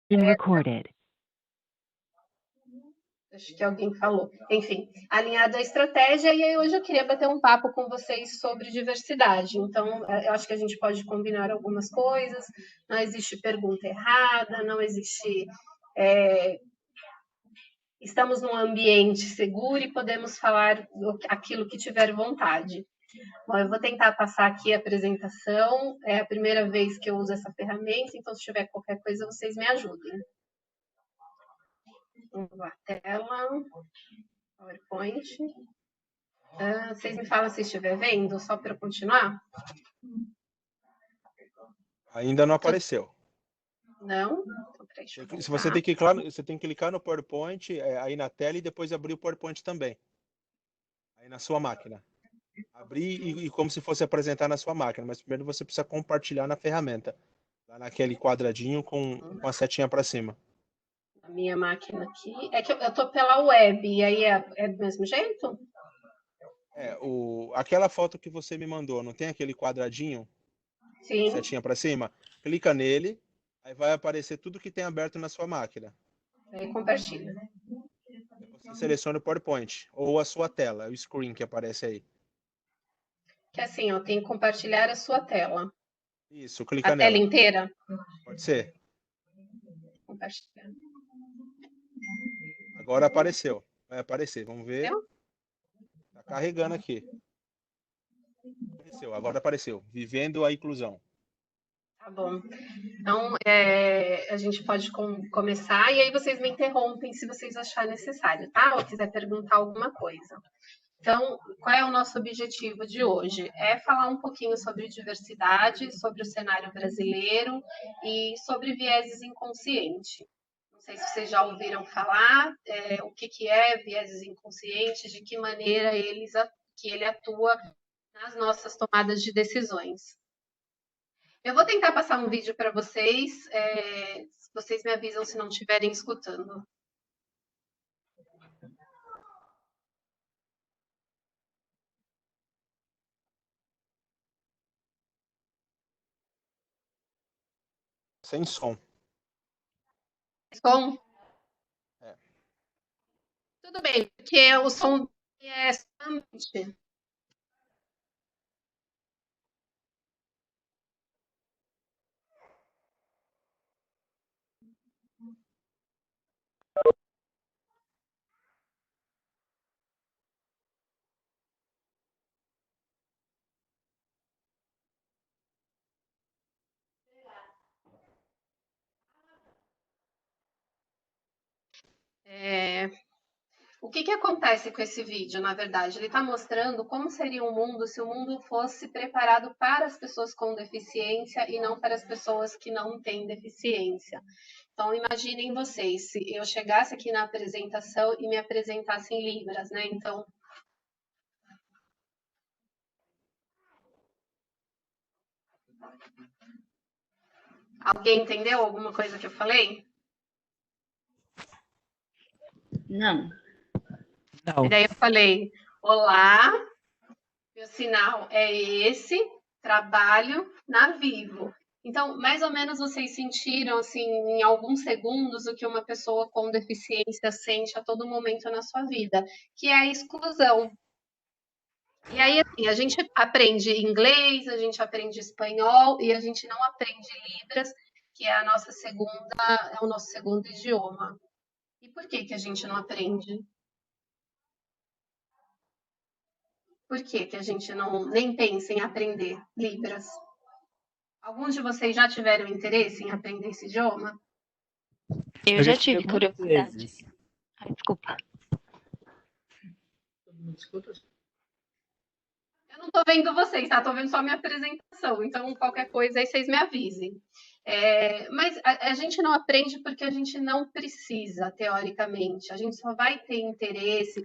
Being recorded. Acho que alguém falou. Enfim, alinhado à estratégia, e aí hoje eu queria bater um papo com vocês sobre diversidade. Então, eu acho que a gente pode combinar algumas coisas, não existe pergunta errada, não existe. Estamos num ambiente seguro e podemos falar aquilo que tiver vontade. Bom, eu vou tentar passar aqui a apresentação, é a primeira vez que eu uso essa ferramenta, então se tiver qualquer coisa, vocês me ajudem. Vamos lá, tela, PowerPoint. Vocês me falam se estiver vendo, só para eu continuar? Ainda não apareceu. Não? Então, peraí, Se você tem que clicar no PowerPoint aí na tela e depois abrir o PowerPoint também. Aí na sua máquina. Abrir e como se fosse apresentar na sua máquina, mas primeiro você precisa compartilhar na ferramenta. Lá naquele quadradinho com a setinha para cima. A minha máquina aqui. É que eu estou pela web, e aí é do mesmo jeito? Aquela foto que você me mandou, não tem aquele quadradinho? Sim. Setinha para cima? Clica nele, aí vai aparecer tudo que tem aberto na sua máquina. Aí compartilha. Você seleciona o PowerPoint, ou a sua tela, o screen que aparece aí. Que assim, ó, tem que compartilhar a sua tela. Isso, clica A nela. tela inteira? Pode ser. Compartilhar. Agora apareceu. Vai aparecer, vamos ver. Entendeu? Tá carregando aqui. Agora apareceu. Vivendo a inclusão. Tá bom. Então, a gente pode começar e aí vocês me interrompem se vocês acharem necessário, tá? Ou quiser perguntar alguma coisa. Então, qual é o nosso objetivo de hoje? É falar um pouquinho sobre diversidade, sobre o cenário brasileiro e sobre vieses inconscientes. Não sei se vocês já ouviram falar o que é vieses inconscientes, de que maneira ele atua nas nossas tomadas de decisões. Eu vou tentar passar um vídeo para vocês, vocês me avisam se não estiverem escutando. Sem som. Som? Tudo bem, porque o som é somente. O que acontece com esse vídeo, na verdade? Ele está mostrando como seria o mundo se o mundo fosse preparado para as pessoas com deficiência e não para as pessoas que não têm deficiência. Então, imaginem vocês, se eu chegasse aqui na apresentação e me apresentasse em Libras, né? Então, alguém entendeu alguma coisa que eu falei? Não. E daí eu falei, olá, meu sinal é esse, trabalho na Vivo. Então, mais ou menos vocês sentiram, assim, em alguns segundos, o que uma pessoa com deficiência sente a todo momento na sua vida, que é a exclusão. E aí, assim, a gente aprende inglês, a gente aprende espanhol e a gente não aprende Libras, que é o nosso segundo idioma. E por que a gente não aprende? Por que a gente não nem pensa em aprender Libras? Alguns de vocês já tiveram interesse em aprender esse idioma? Eu já tive curiosidade. Ai, desculpa. Eu não estou vendo vocês, tá? Estou vendo só a minha apresentação. Então, qualquer coisa aí vocês me avisem. Mas a gente não aprende porque a gente não precisa, teoricamente. A gente só vai ter interesse,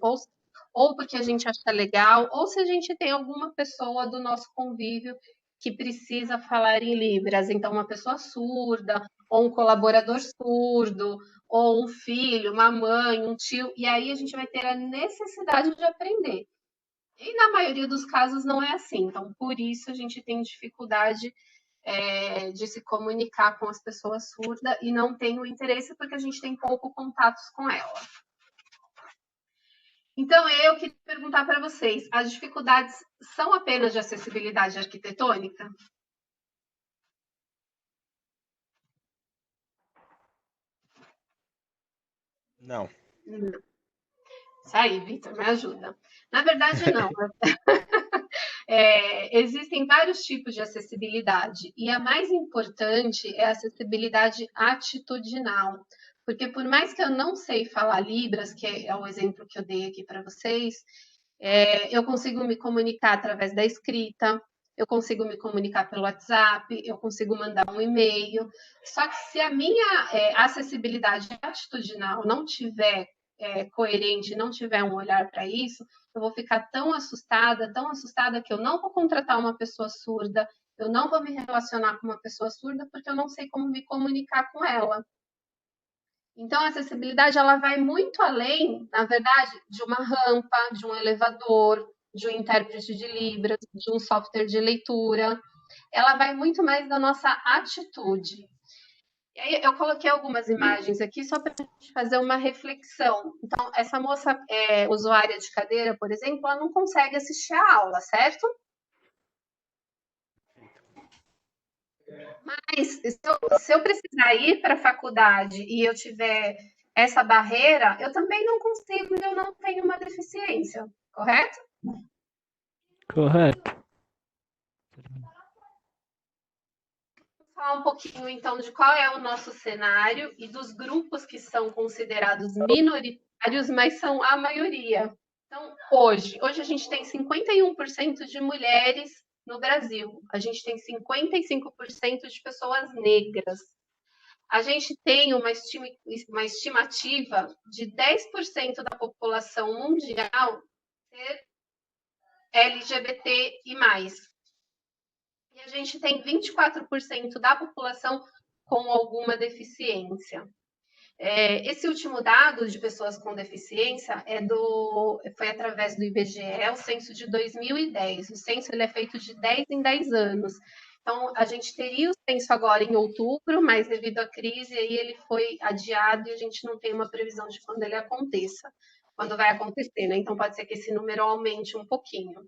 ou porque a gente acha legal, ou se a gente tem alguma pessoa do nosso convívio que precisa falar em Libras. Então, uma pessoa surda, ou um colaborador surdo, ou um filho, uma mãe, um tio. E aí a gente vai ter a necessidade de aprender. E na maioria dos casos não é assim. Então, por isso a gente tem dificuldade de se comunicar com as pessoas surdas e não tem o interesse porque a gente tem pouco contatos com ela. Então, eu queria perguntar para vocês, as dificuldades são apenas de acessibilidade arquitetônica? Não. Isso aí, Vitor, me ajuda. Na verdade, não. Existem vários tipos de acessibilidade e a mais importante é a acessibilidade atitudinal, porque por mais que eu não sei falar Libras, que é o exemplo que eu dei aqui para vocês, eu consigo me comunicar através da escrita, eu consigo me comunicar pelo WhatsApp, eu consigo mandar um e-mail, só que se a minha acessibilidade atitudinal não tiver coerente, não tiver um olhar para isso, eu vou ficar tão assustada que eu não vou contratar uma pessoa surda, eu não vou me relacionar com uma pessoa surda porque eu não sei como me comunicar com ela. Então, a acessibilidade ela vai muito além, na verdade, de uma rampa, de um elevador, de um intérprete de Libras, de um software de leitura. Ela vai muito mais da nossa atitude. E aí eu coloquei algumas imagens aqui só para a gente fazer uma reflexão. Então, essa moça usuária de cadeira, por exemplo, ela não consegue assistir a aula, certo? Mas se eu precisar ir para a faculdade e eu tiver essa barreira, eu também não consigo e eu não tenho uma deficiência, correto? Correto. Vou falar um pouquinho, então, de qual é o nosso cenário e dos grupos que são considerados minoritários, mas são a maioria. Então, hoje a gente tem 51% de mulheres no Brasil, a gente tem 55% de pessoas negras. A gente tem uma estimativa de 10% da população mundial ser LGBT e mais. E a gente tem 24% da população com alguma deficiência. Esse último dado de pessoas com deficiência foi através do IBGE, o censo de 2010. O censo ele é feito de 10 em 10 anos. Então, a gente teria o censo agora em outubro, mas devido à crise, aí ele foi adiado e a gente não tem uma previsão de quando ele aconteça, quando vai acontecer, né? Então, pode ser que esse número aumente um pouquinho.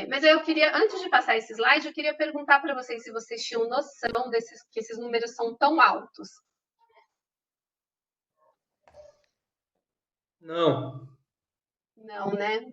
Mas eu queria, antes de passar esse slide, eu queria perguntar para vocês se vocês tinham noção que esses números são tão altos. Não. Não, né?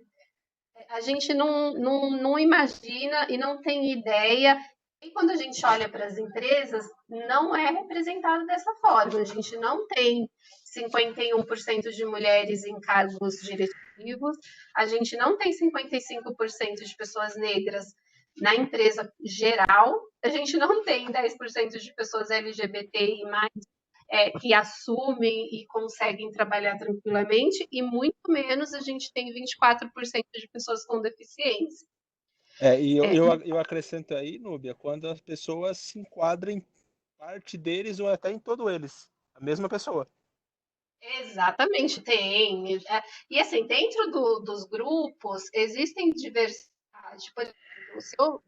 A gente não imagina e não tem ideia. E quando a gente olha para as empresas, não é representado dessa forma. A gente não tem 51% de mulheres em cargos diretivos, a gente não tem 55% de pessoas negras na empresa geral, a gente não tem 10% de pessoas LGBTI+, que assumem e conseguem trabalhar tranquilamente, e muito menos a gente tem 24% de pessoas com deficiência. Eu acrescento aí, Núbia, quando as pessoas se enquadram em parte deles ou até em todo eles, a mesma pessoa. Exatamente, tem. E assim, dentro dos grupos, existem diversidade. Por exemplo, se eu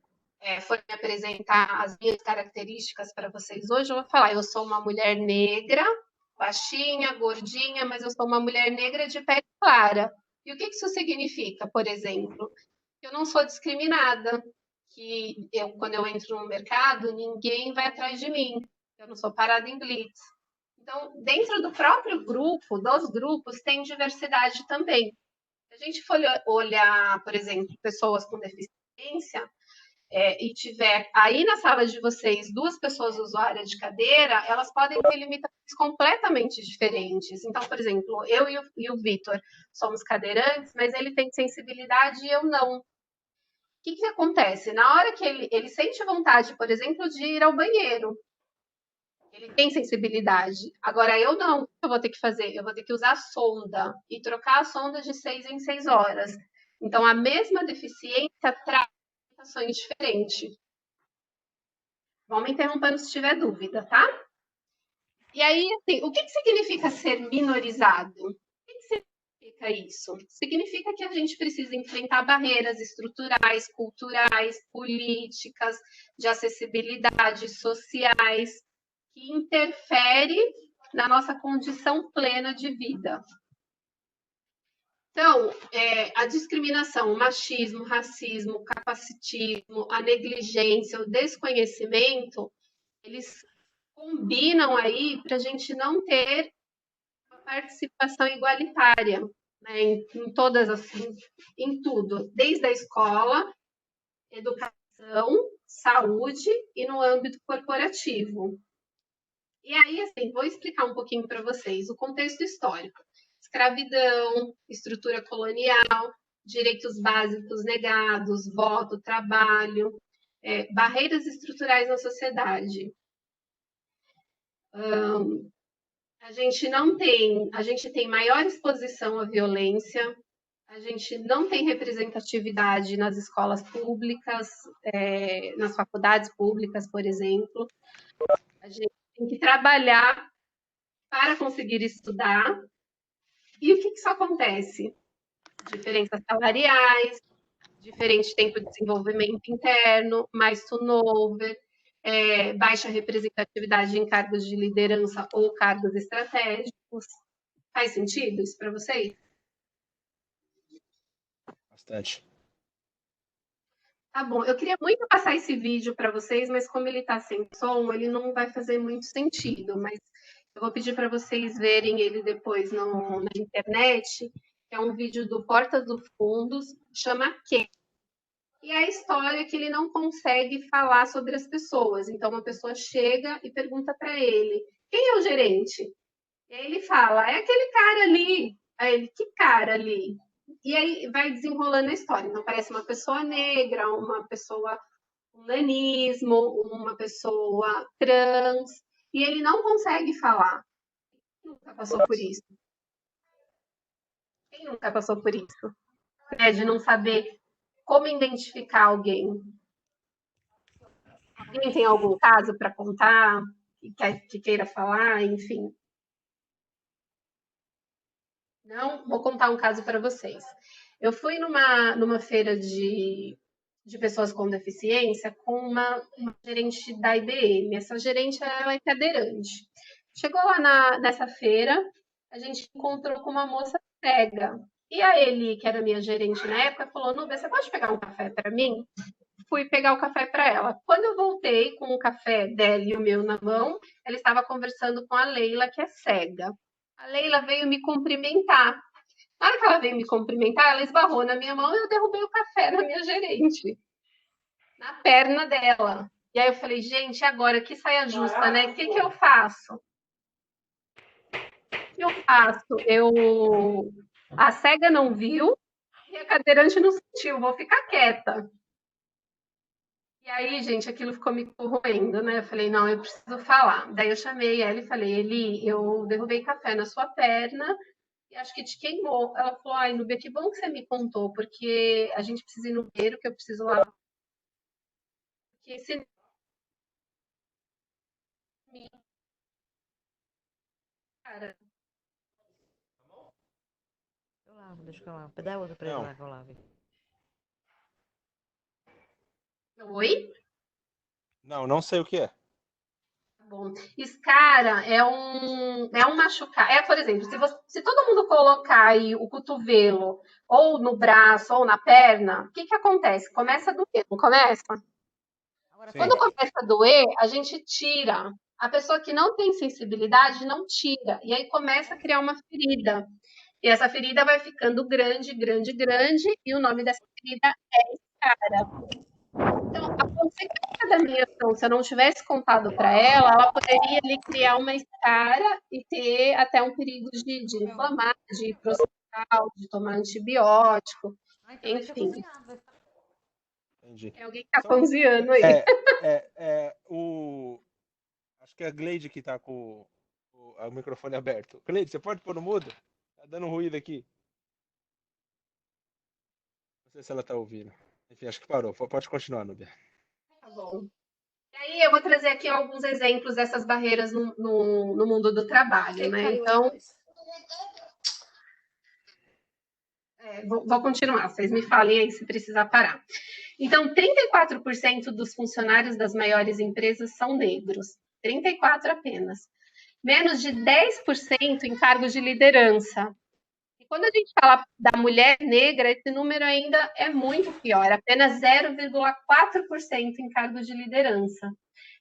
for me apresentar as minhas características para vocês hoje, eu vou falar, eu sou uma mulher negra, baixinha, gordinha, mas eu sou uma mulher negra de pele clara. E o que isso significa, por exemplo? Que eu não sou discriminada, que quando eu entro no mercado, ninguém vai atrás de mim, eu não sou parada em blitz. Então, dentro do próprio grupo, dos grupos, tem diversidade também. Se a gente for olhar, por exemplo, pessoas com deficiência, e tiver aí na sala de vocês 2 pessoas usuárias de cadeira, elas podem ter limitações completamente diferentes. Então, por exemplo, eu e o Vitor somos cadeirantes, mas ele tem sensibilidade e eu não. O que acontece? Na hora que ele sente vontade, por exemplo, de ir ao banheiro, ele tem sensibilidade. Agora, eu não. O que eu vou ter que fazer? Eu vou ter que usar sonda e trocar a sonda de 6 em 6 horas. Então, a mesma deficiência traz limitações diferentes. Vão me interrompendo se tiver dúvida, tá? E aí, assim, o que significa ser minorizado? O que significa significa isso? Significa que a gente precisa enfrentar barreiras estruturais, culturais, políticas, de acessibilidade, sociais, que interferem na nossa condição plena de vida. Então, a discriminação, o machismo, o racismo, o capacitismo, a negligência, o desconhecimento, eles combinam aí para a gente não ter uma participação igualitária, né, em todas assim, em tudo, desde a escola, educação, saúde e no âmbito corporativo. E aí, assim, vou explicar um pouquinho para vocês o contexto histórico. Escravidão, estrutura colonial, direitos básicos negados, voto, trabalho, barreiras estruturais na sociedade. A gente tem maior exposição à violência, a gente não tem representatividade nas escolas públicas, nas faculdades públicas, por exemplo. A gente tem que trabalhar para conseguir estudar. E o que isso acontece? Diferenças salariais, diferente tempo de desenvolvimento interno, mais turnover, baixa representatividade em cargos de liderança ou cargos estratégicos. Faz sentido isso para vocês? Bastante. Tá bom, eu queria muito passar esse vídeo para vocês, mas como ele está sem som, ele não vai fazer muito sentido. Mas eu vou pedir para vocês verem ele depois na internet. É um vídeo do Porta dos Fundos, chama Quem? E é a história que ele não consegue falar sobre as pessoas. Então, uma pessoa chega e pergunta para ele: quem é o gerente? E aí ele fala: é aquele cara ali. Aí ele: que cara ali? E aí vai desenrolando a história. Então, parece uma pessoa negra, uma pessoa com nanismo, uma pessoa trans. E ele não consegue falar. Quem nunca passou por isso? Quem nunca passou por isso? De não saber como identificar alguém. Alguém tem algum caso para contar? Que queira falar? Enfim. Não? Vou contar um caso para vocês. Eu fui numa feira de pessoas com deficiência com uma gerente da IBM. Essa gerente ela é cadeirante. Chegou lá nessa feira, a gente encontrou com uma moça cega. E a Eli, que era minha gerente na época, falou: Nubia, você pode pegar um café para mim? Fui pegar o café para ela. Quando eu voltei com o café dela e o meu na mão, ela estava conversando com a Leila, que é cega. A Leila veio me cumprimentar. Na hora que ela veio me cumprimentar, ela esbarrou na minha mão e eu derrubei o café na minha gerente, na perna dela. E aí eu falei: gente, agora que saia justa, né? O que eu faço? O que eu faço? A cega não viu e a cadeirante não sentiu, vou ficar quieta. E aí, gente, aquilo ficou me corroendo, né? Eu falei: não, eu preciso falar. Daí eu chamei ela e falei: Eli, eu derrubei café na sua perna e acho que te queimou. Ela falou: ai, Nubia, que bom que você me contou, porque a gente precisa ir no banheiro, que eu preciso lá. Porque se... Cara, Eu lavo, deixa que eu lavo. Dá outra pra ele Não. lá que eu lavo. oi? Não sei o que é. Tá bom. Escara é um machucado. Por exemplo, se todo mundo colocar aí o cotovelo ou no braço ou na perna, o que acontece? Começa a doer, não começa? Agora, Quando começa a doer, a gente tira. A pessoa que não tem sensibilidade não tira. E aí começa a criar uma ferida. E essa ferida vai ficando grande, grande, grande. E o nome dessa ferida é escara. Então, a consequência da minha ação, se eu não tivesse contado para ela poderia ali criar uma escara e ter até um perigo de inflamar, de ir para o hospital, de tomar antibiótico, então enfim. Entendi. É alguém que está cozinhando aí. Acho que é a Gleide que está com o microfone aberto. Gleide, você pode pôr no mudo? Tá dando ruído aqui. Não sei se ela está ouvindo. Enfim, acho que parou. Pode continuar, Nubia. Tá bom. E aí eu vou trazer aqui alguns exemplos dessas barreiras no mundo do trabalho, né? Então, Vou continuar, vocês me falem aí se precisar parar. Então, 34% dos funcionários das maiores empresas são negros. 34% apenas. Menos de 10% em cargos de liderança. E quando a gente fala da mulher negra, esse número ainda é muito pior, apenas 0,4% em cargos de liderança.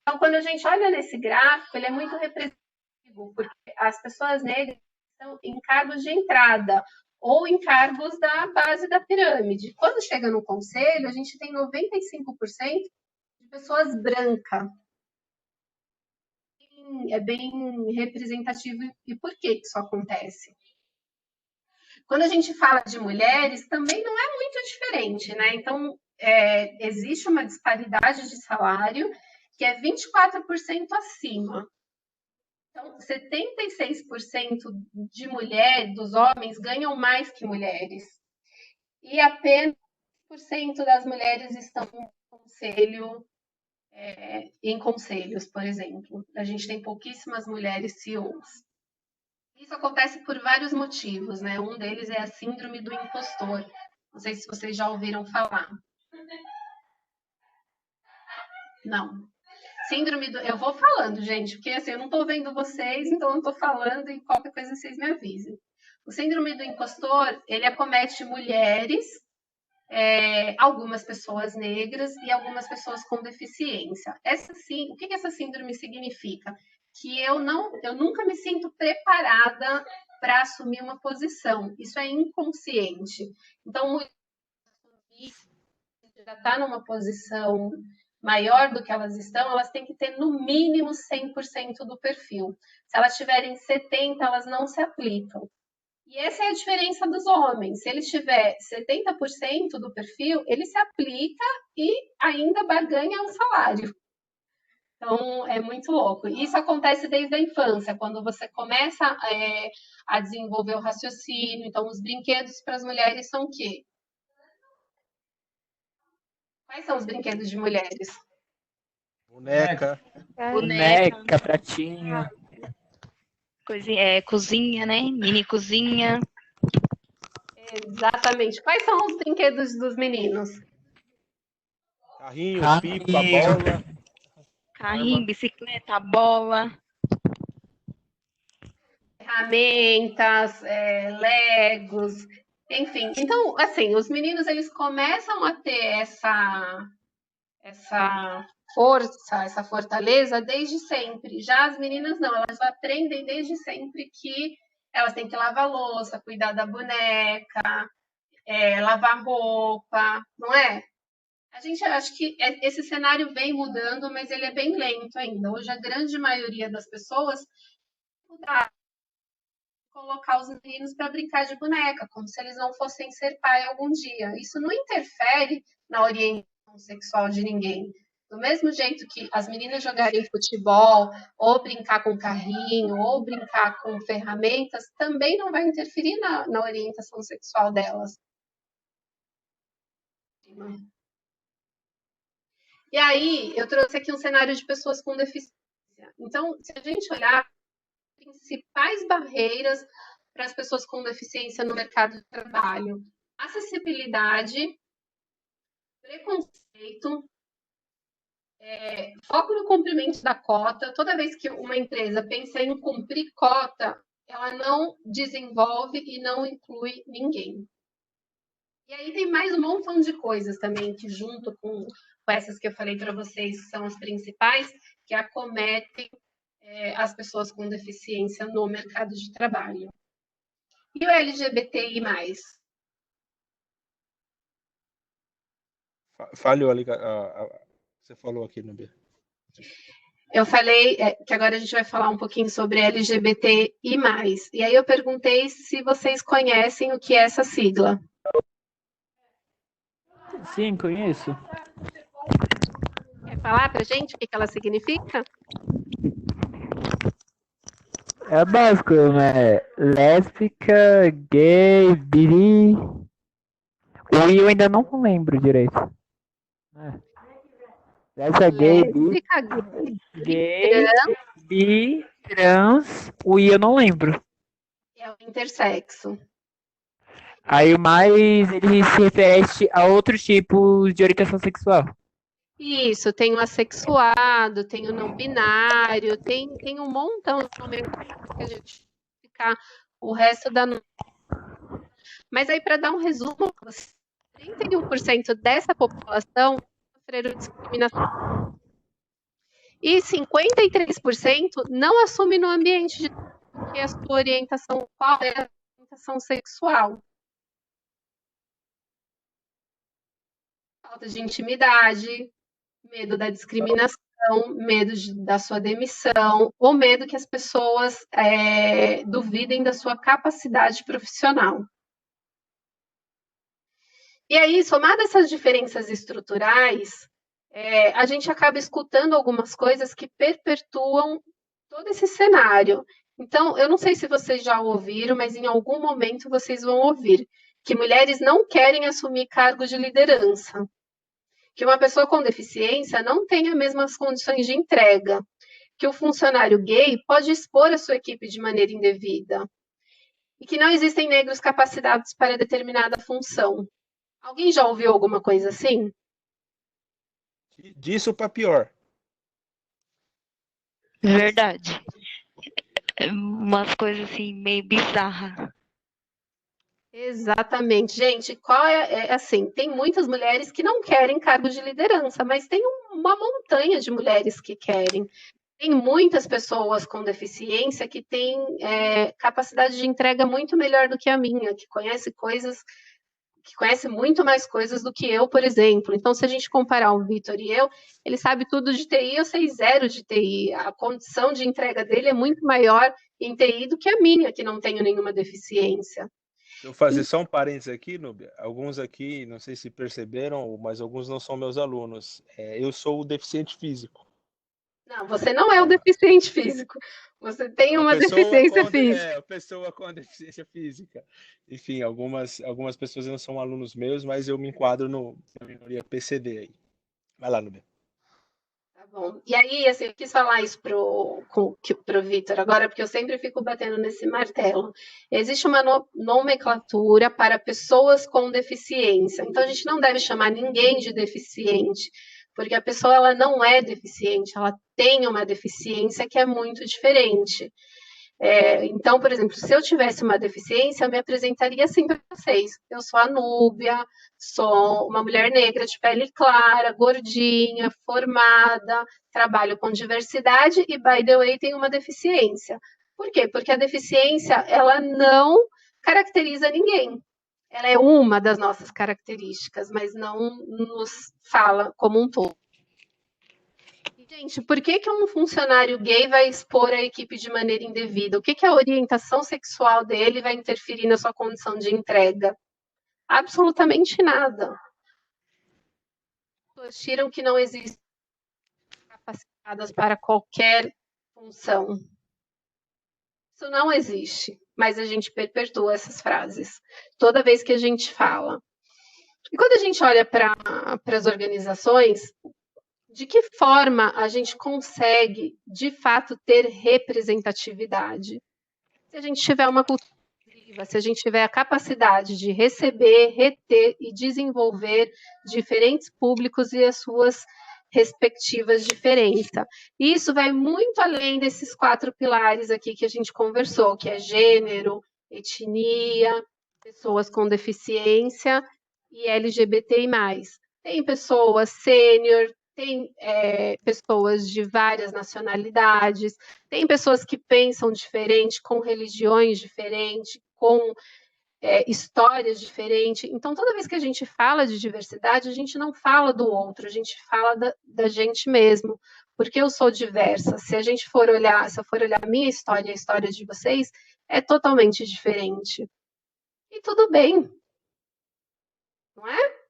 Então, quando a gente olha nesse gráfico, ele é muito representativo, porque as pessoas negras estão em cargos de entrada ou em cargos da base da pirâmide. Quando chega no conselho, a gente tem 95% de pessoas brancas. É bem representativo. E por que isso acontece? Quando a gente fala de mulheres, também não é muito diferente, né? Então, existe uma disparidade de salário que é 24% acima. Então, 76% de mulheres, dos homens, ganham mais que mulheres. E apenas 1% das mulheres estão em conselhos, por exemplo. A gente tem pouquíssimas mulheres CEOs. Isso acontece por vários motivos, né? Um deles é a síndrome do impostor. Não sei se vocês já ouviram falar. Não. Eu vou falando, gente, porque assim, eu não estou vendo vocês, então eu estou falando e qualquer coisa vocês me avisem. O síndrome do impostor, ele acomete mulheres, algumas pessoas negras e algumas pessoas com deficiência. O que essa síndrome significa? Que eu nunca me sinto preparada para assumir uma posição. Isso é inconsciente. Então, já está numa posição maior do que elas estão, elas têm que ter no mínimo 100% do perfil. Se elas tiverem 70%, elas não se aplicam. E essa é a diferença dos homens. Se ele tiver 70% do perfil, ele se aplica e ainda barganha um salário. Então, é muito louco. Isso acontece desde a infância, quando você começa a desenvolver o raciocínio. Então, os brinquedos para as mulheres são o quê? Quais são os brinquedos de mulheres? Boneca. Boneca, pratinho. cozinha, né? Mini cozinha. Exatamente. Quais são os brinquedos dos meninos? Carrinho, pipa, bola. Carrinho, bicicleta, bola. Ferramentas, legos, enfim. Então, assim, os meninos, eles começam a ter essa força, essa fortaleza desde sempre. Já as meninas não, elas aprendem desde sempre que elas têm que lavar louça, cuidar da boneca, lavar roupa, não é? A gente acha que esse cenário vem mudando, mas ele é bem lento ainda. Hoje a grande maioria das pessoas colocar os meninos para brincar de boneca, como se eles não fossem ser pai algum dia. Isso não interfere na orientação sexual de ninguém. Do mesmo jeito que as meninas jogarem futebol, ou brincar com carrinho, ou brincar com ferramentas, também não vai interferir na orientação sexual delas. E aí, eu trouxe aqui um cenário de pessoas com deficiência. Então, se a gente olhar as principais barreiras para as pessoas com deficiência no mercado de trabalho: acessibilidade, preconceito, foco no cumprimento da cota. Toda vez que uma empresa pensa em cumprir cota, ela não desenvolve e não inclui ninguém. E aí tem mais um montão de coisas também que, junto com essas que eu falei para vocês, que são as principais, que acometem as pessoas com deficiência no mercado de trabalho. E o LGBTI+. Falhou ali. Você falou aqui, Nubia. Eu falei que agora a gente vai falar um pouquinho sobre LGBTI+. E aí eu perguntei se vocês conhecem o que é essa sigla. Sim, conheço. Quer falar pra gente o que ela significa? É básico, né? Lésbica, gay, bi. O I eu ainda não lembro direito. Lésbica, gay, bi, trans. O I eu não lembro. É o intersexo. Aí o mais ele se refere a outros tipos de orientação sexual. Isso, tem o assexuado, tem o não binário, tem um montão de nomenclaturas que a gente ficar o resto da noite. Mas aí, para dar um resumo, 31% dessa população sofreram discriminação e 53% não assume no ambiente de que é a sua orientação, qual é a orientação sexual. Falta de intimidade, medo da discriminação, medo da sua demissão, ou medo que as pessoas duvidem da sua capacidade profissional. E aí, somado essas diferenças estruturais, a gente acaba escutando algumas coisas que perpetuam todo esse cenário. Então, eu não sei se vocês já ouviram, mas em algum momento vocês vão ouvir que mulheres não querem assumir cargos de liderança, que uma pessoa com deficiência não tem as mesmas condições de entrega, que o funcionário gay pode expor a sua equipe de maneira indevida, e que não existem negros capacitados para determinada função. Alguém já ouviu alguma coisa assim? Disso para pior. Verdade. Umas coisas assim, meio bizarras. Exatamente, gente. Qual assim? Tem muitas mulheres que não querem cargo de liderança, mas tem uma montanha de mulheres que querem. Tem muitas pessoas com deficiência que têm capacidade de entrega muito melhor do que a minha, que conhece muito mais coisas do que eu, por exemplo. Então, se a gente comparar o Vitor e eu, ele sabe tudo de TI, eu sei zero de TI. A condição de entrega dele é muito maior em TI do que a minha, que não tenho nenhuma deficiência. Eu vou fazer só um parênteses aqui, Núbia. Alguns aqui, não sei se perceberam, mas alguns não são meus alunos. Eu sou o deficiente físico. Não, você não é o deficiente físico. Você tem uma deficiência física. A pessoa com a deficiência física. Enfim, algumas pessoas não são alunos meus, mas eu me enquadro na minoria PCD aí. Vai lá, Núbia. Tá bom. E aí, assim, eu quis falar isso pro Vitor agora, porque eu sempre fico batendo nesse martelo. Existe uma nomenclatura para pessoas com deficiência. Então, a gente não deve chamar ninguém de deficiente, porque a pessoa ela não é deficiente, ela tem uma deficiência que é muito diferente. Então, por exemplo, se eu tivesse uma deficiência, eu me apresentaria assim para vocês. Eu sou a Núbia, sou uma mulher negra de pele clara, gordinha, formada, trabalho com diversidade e, by the way, tenho uma deficiência. Por quê? Porque a deficiência, ela não caracteriza ninguém. Ela é uma das nossas características, mas não nos fala como um todo. Gente, por que um funcionário gay vai expor a equipe de maneira indevida? O que a orientação sexual dele vai interferir na sua condição de entrega? Absolutamente nada. As pessoas tiram que não existem capacitadas para qualquer função. Isso não existe, mas a gente perpetua essas frases toda vez que a gente fala. E quando a gente olha para as organizações, de que forma a gente consegue, de fato, ter representatividade? Se a gente tiver uma cultura viva, se a gente tiver a capacidade de receber, reter e desenvolver diferentes públicos e as suas respectivas diferenças. E isso vai muito além desses 4 pilares aqui que a gente conversou, que é gênero, etnia, pessoas com deficiência e LGBTI+. Tem pessoas sênior, tem pessoas de várias nacionalidades, tem pessoas que pensam diferente, com religiões diferentes, com histórias diferentes. Então, toda vez que a gente fala de diversidade, a gente não fala do outro, a gente fala da gente mesmo. Porque eu sou diversa. Se a gente for olhar, se eu for olhar a minha história e a história de vocês, é totalmente diferente. E tudo bem. Não é?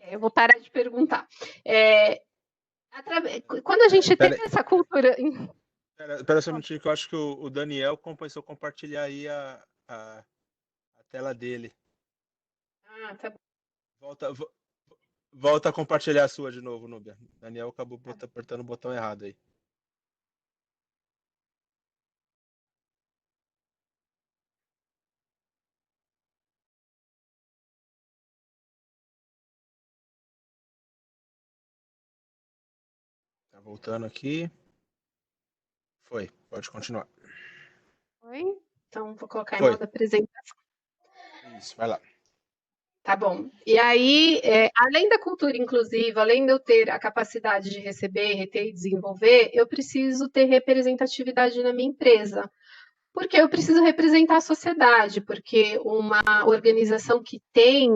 Eu vou parar de perguntar. Quando a gente tem essa cultura. Espera só um minutinho, que eu acho que o Daniel começou a compartilhar aí a tela dele. Ah, tá bom. Volta a compartilhar a sua de novo, Núbia. Daniel acabou apertando o botão errado aí. Voltando aqui. Foi, pode continuar. Oi? Então, vou colocar em Foi. modo apresentação. Isso, vai lá. Tá bom. E aí, além da cultura inclusiva, além de eu ter a capacidade de receber, reter e desenvolver, eu preciso ter representatividade na minha empresa. Porque eu preciso representar a sociedade, porque uma organização que tem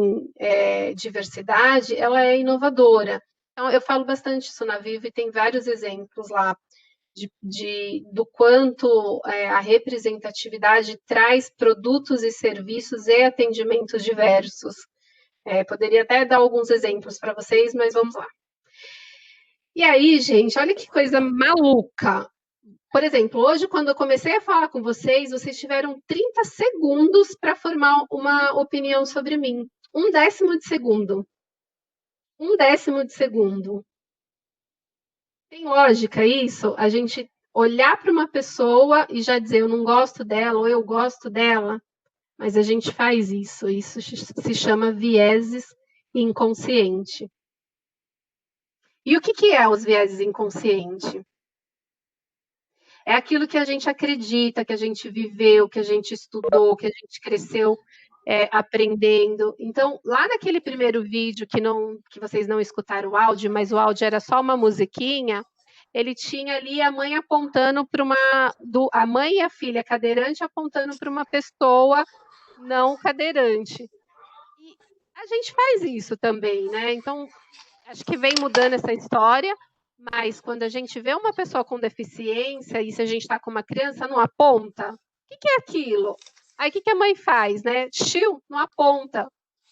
diversidade, ela é inovadora. Então, eu falo bastante isso na Vivo e tem vários exemplos lá do quanto a representatividade traz produtos e serviços e atendimentos diversos. Poderia até dar alguns exemplos para vocês, mas vamos lá. E aí, gente, olha que coisa maluca. Por exemplo, hoje, quando eu comecei a falar com vocês, vocês tiveram 30 segundos para formar uma opinião sobre mim. 1/10 de segundo. 1/10 de segundo. Tem lógica isso? A gente olhar para uma pessoa e já dizer eu não gosto dela ou eu gosto dela, mas a gente faz isso. Isso se chama vieses inconsciente. E o que é os vieses inconscientes? É aquilo que a gente acredita, que a gente viveu, que a gente estudou, que a gente cresceu aprendendo. Então, lá naquele primeiro vídeo que vocês não escutaram o áudio, mas o áudio era só uma musiquinha, ele tinha ali a mãe apontando para a mãe e a filha cadeirante apontando para uma pessoa não cadeirante. E a gente faz isso também, né? Então, acho que vem mudando essa história, mas quando a gente vê uma pessoa com deficiência, e se a gente está com uma criança, não aponta. O que é aquilo? Aí o que a mãe faz, né? Xiu, não aponta.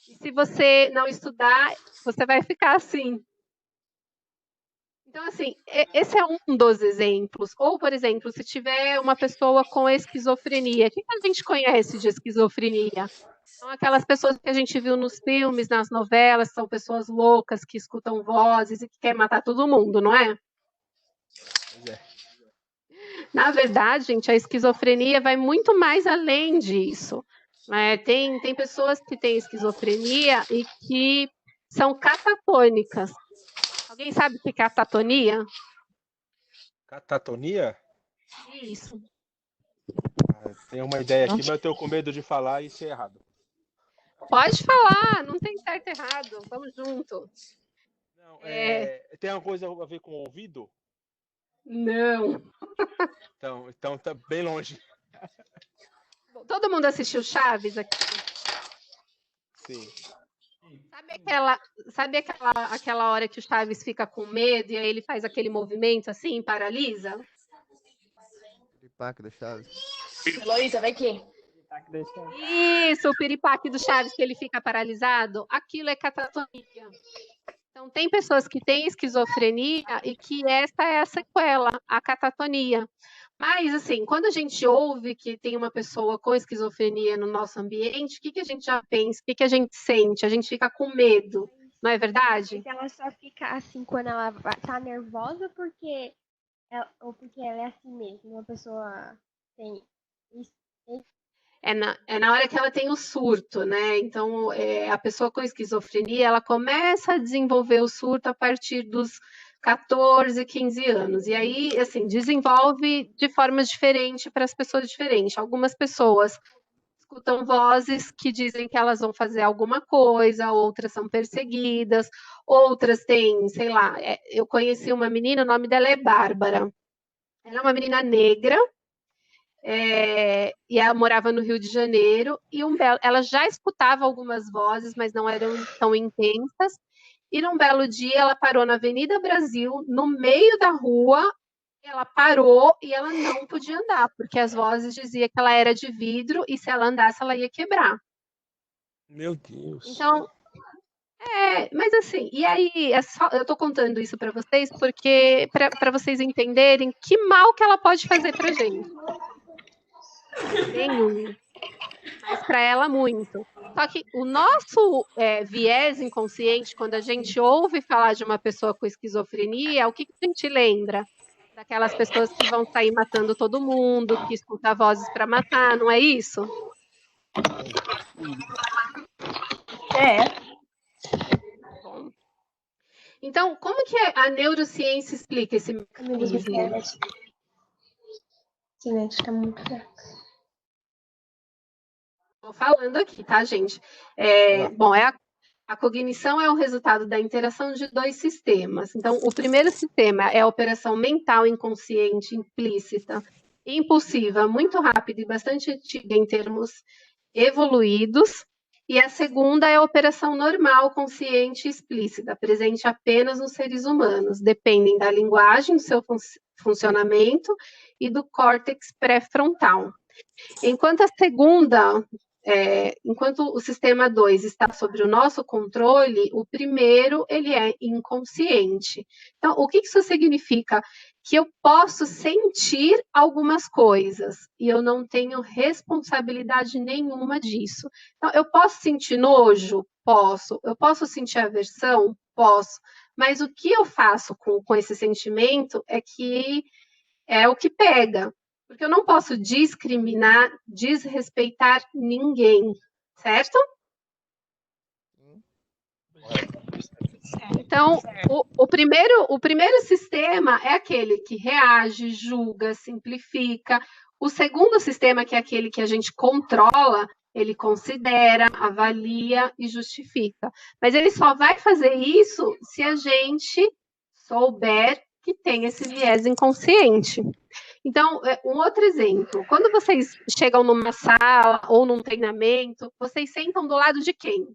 E se você não estudar, você vai ficar assim. Então, assim, esse é um dos exemplos. Ou, por exemplo, se tiver uma pessoa com esquizofrenia, o que a gente conhece de esquizofrenia? São aquelas pessoas que a gente viu nos filmes, nas novelas, são pessoas loucas que escutam vozes e que querem matar todo mundo, não é? Na verdade, gente, a esquizofrenia vai muito mais além disso. Tem pessoas que têm esquizofrenia e que são catatônicas. Alguém sabe o que é catatonia? Catatonia? Isso. Tenho uma ideia aqui, mas eu tenho com medo de falar e ser errado. Pode falar, não tem certo e errado. Vamos junto. Não, tem alguma coisa a ver com o ouvido? Não. Então tá bem longe. Todo mundo assistiu Chaves aqui? Sim. Sabe aquela hora que o Chaves fica com medo e aí ele faz aquele movimento assim, paralisa? Piripaque do Chaves. Heloísa, vem aqui. Isso, o piripaque do Chaves, que ele fica paralisado. Aquilo é catatonia. Então, tem pessoas que têm esquizofrenia e que essa é a sequela, a catatonia. Mas, assim, quando a gente ouve que tem uma pessoa com esquizofrenia no nosso ambiente, o que a gente já pensa? O que a gente sente? A gente fica com medo, não é verdade? Ela só fica assim quando ela tá nervosa ou porque ela é assim mesmo. Uma pessoa tem isso. É na hora que ela tem o surto, né? Então, a pessoa com esquizofrenia, ela começa a desenvolver o surto a partir dos 14, 15 anos. E aí, assim, desenvolve de formas diferentes para as pessoas diferentes. Algumas pessoas escutam vozes que dizem que elas vão fazer alguma coisa, outras são perseguidas, outras têm, sei lá, eu conheci uma menina, o nome dela é Bárbara. Ela é uma menina negra, e ela morava no Rio de Janeiro, e ela já escutava algumas vozes, mas não eram tão intensas, e num belo dia ela parou na Avenida Brasil, no meio da rua, ela parou e ela não podia andar, porque as vozes diziam que ela era de vidro, e se ela andasse ela ia quebrar. Meu Deus. Então, mas assim, e aí, eu tô contando isso para vocês, porque para vocês entenderem que mal que ela pode fazer pra gente. Nenhum. Mas para ela, muito. Só que o nosso viés inconsciente, quando a gente ouve falar de uma pessoa com esquizofrenia, o que a gente lembra? Daquelas pessoas que vão sair matando todo mundo, que escuta vozes para matar, não é isso? É. Bom. Então, como que a neurociência explica esse Amigos da mecanismo? internet. Silêncio tá muito fraco. Estou falando aqui, tá, gente? Bom, a cognição é o resultado da interação de dois sistemas. Então, o primeiro sistema é a operação mental inconsciente, implícita, impulsiva, muito rápida e bastante antiga em termos evoluídos. E a segunda é a operação normal, consciente e explícita, presente apenas nos seres humanos. Dependem da linguagem, do seu funcionamento e do córtex pré-frontal. Enquanto a segunda, enquanto o sistema 2 está sob o nosso controle, o primeiro ele é inconsciente. Então, o que isso significa? Que eu posso sentir algumas coisas e eu não tenho responsabilidade nenhuma disso. Então, eu posso sentir nojo? Posso. Eu posso sentir aversão? Posso. Mas o que eu faço com esse sentimento é que é o que pega. Porque eu não posso discriminar, desrespeitar ninguém, certo? Então, o primeiro sistema é aquele que reage, julga, simplifica. O segundo sistema, que é aquele que a gente controla, ele considera, avalia e justifica. Mas ele só vai fazer isso se a gente souber que tem esse viés inconsciente. Então, um outro exemplo, quando vocês chegam numa sala ou num treinamento, vocês sentam do lado de quem?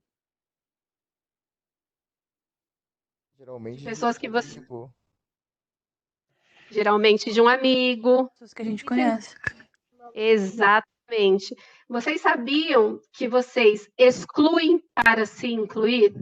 Geralmente Pessoas que você... tipo, Geralmente de um amigo. Pessoas que a gente conhece. Exatamente. Vocês sabiam que vocês excluem para se incluir?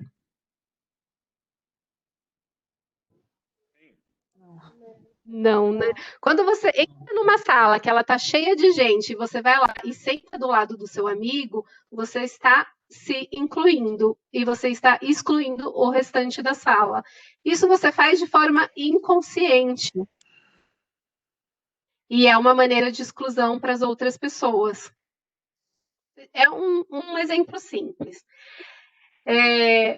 Não, né? Quando você entra numa sala que ela está cheia de gente, você vai lá e senta do lado do seu amigo, você está se incluindo e você está excluindo o restante da sala. Isso você faz de forma inconsciente. E é uma maneira de exclusão para as outras pessoas. É um exemplo simples.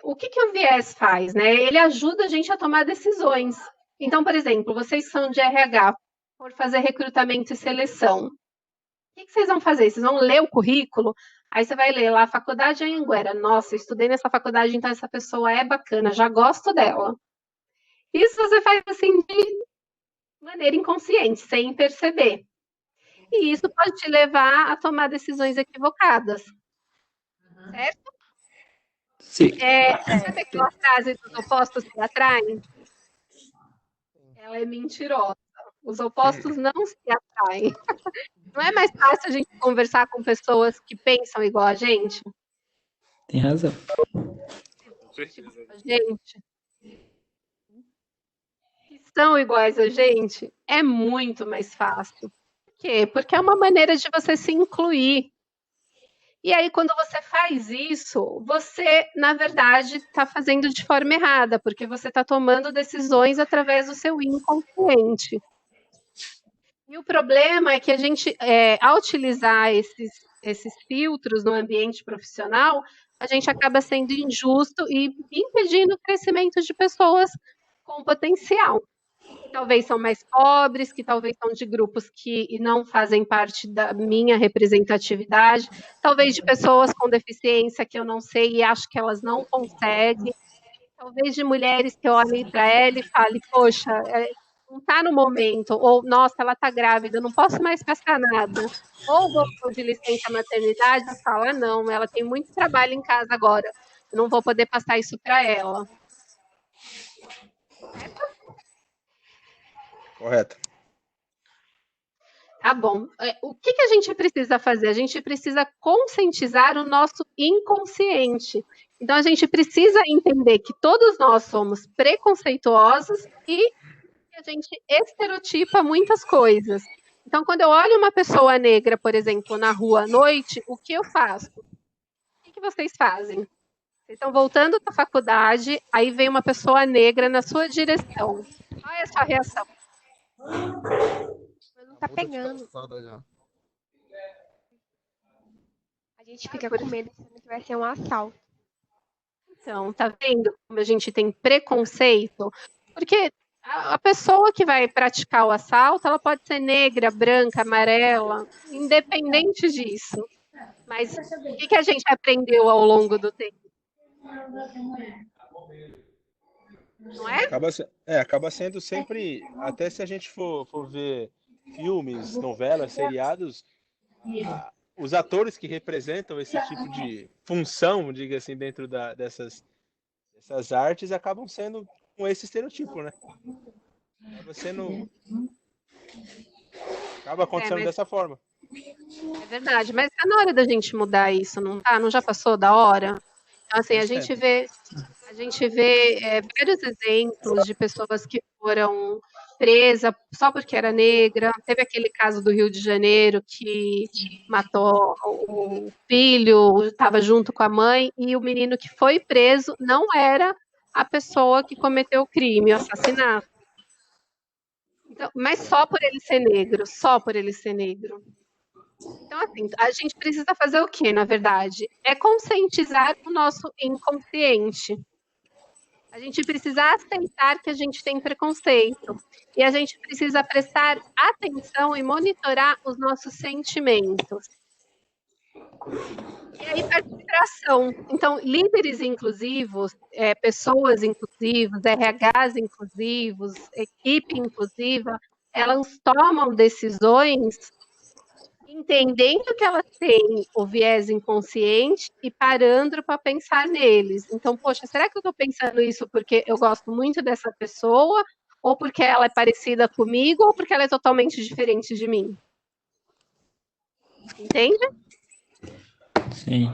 O que o viés faz, né? Ele ajuda a gente a tomar decisões. Então, por exemplo, vocês são de RH, por fazer recrutamento e seleção. O que vocês vão fazer? Vocês vão ler o currículo, aí você vai ler lá, faculdade Anhanguera. Nossa, eu estudei nessa faculdade, então essa pessoa é bacana, já gosto dela. Isso você faz assim de maneira inconsciente, sem perceber. E isso pode te levar a tomar decisões equivocadas. Certo? Sim. Sabe aquela frase dos opostos se atraem? Ela é mentirosa. Os opostos não se atraem. Não é mais fácil a gente conversar com pessoas que pensam igual a gente? Tem razão. A gente, que são iguais a gente, é muito mais fácil. Por quê? Porque é uma maneira de você se incluir. E aí, quando você faz isso, você, na verdade, está fazendo de forma errada, porque você está tomando decisões através do seu inconsciente. E o problema é que a gente, ao utilizar esses filtros no ambiente profissional, a gente acaba sendo injusto e impedindo o crescimento de pessoas com potencial. Que talvez são mais pobres, que talvez são de grupos que não fazem parte da minha representatividade, talvez de pessoas com deficiência que eu não sei e acho que elas não conseguem, talvez de mulheres que olhem para ela e falem, poxa, não está no momento, ou nossa, ela está grávida, não posso mais passar nada. Ou voltou de licença maternidade e fala, não, ela tem muito trabalho em casa agora, eu não vou poder passar isso para ela. Correto. Tá bom. O que a gente precisa fazer? A gente precisa conscientizar o nosso inconsciente. Então, a gente precisa entender que todos nós somos preconceituosos e que a gente estereotipa muitas coisas. Então, quando eu olho uma pessoa negra, por exemplo, na rua à noite, o que eu faço? O que vocês fazem? Vocês estão voltando da faculdade, aí vem uma pessoa negra na sua direção. Qual é a sua reação? Não tá pegando. A gente fica com medo achando que vai ser um assalto. Então, tá vendo como a gente tem preconceito? Porque a pessoa que vai praticar o assalto, ela pode ser negra, branca, amarela, independente disso. Mas o que a gente aprendeu ao longo do tempo, não é? Acaba sendo sempre, até se a gente for ver filmes, novelas, seriados, os atores que representam esse tipo de função, diga assim, dentro dessas artes, acabam sendo com esse estereotipo, né? Acaba sendo, acaba acontecendo Mas dessa forma. é verdade. Mas tá na hora da gente mudar isso, não tá? Não já passou da hora? Então, assim, Faz tempo. a gente vê vários exemplos de pessoas que foram presas só porque era negra. Teve aquele caso do Rio de Janeiro que matou o filho, estava junto com a mãe, e o menino que foi preso não era a pessoa que cometeu o crime, o assassinato. Então, mas só por ele ser negro, só por ele ser negro. Então, assim, a gente precisa fazer o quê, na verdade? É conscientizar o nosso inconsciente. A gente precisa aceitar que a gente tem preconceito. E a gente precisa prestar atenção e monitorar os nossos sentimentos. E aí partir para ação. Então, líderes inclusivos, pessoas inclusivas, RHs inclusivos, equipe inclusiva, elas tomam decisões entendendo que elas têm o viés inconsciente e parando para pensar neles. Então, poxa, será que eu estou pensando isso porque eu gosto muito dessa pessoa, ou porque ela é parecida comigo, ou porque ela é totalmente diferente de mim? Entende? Sim.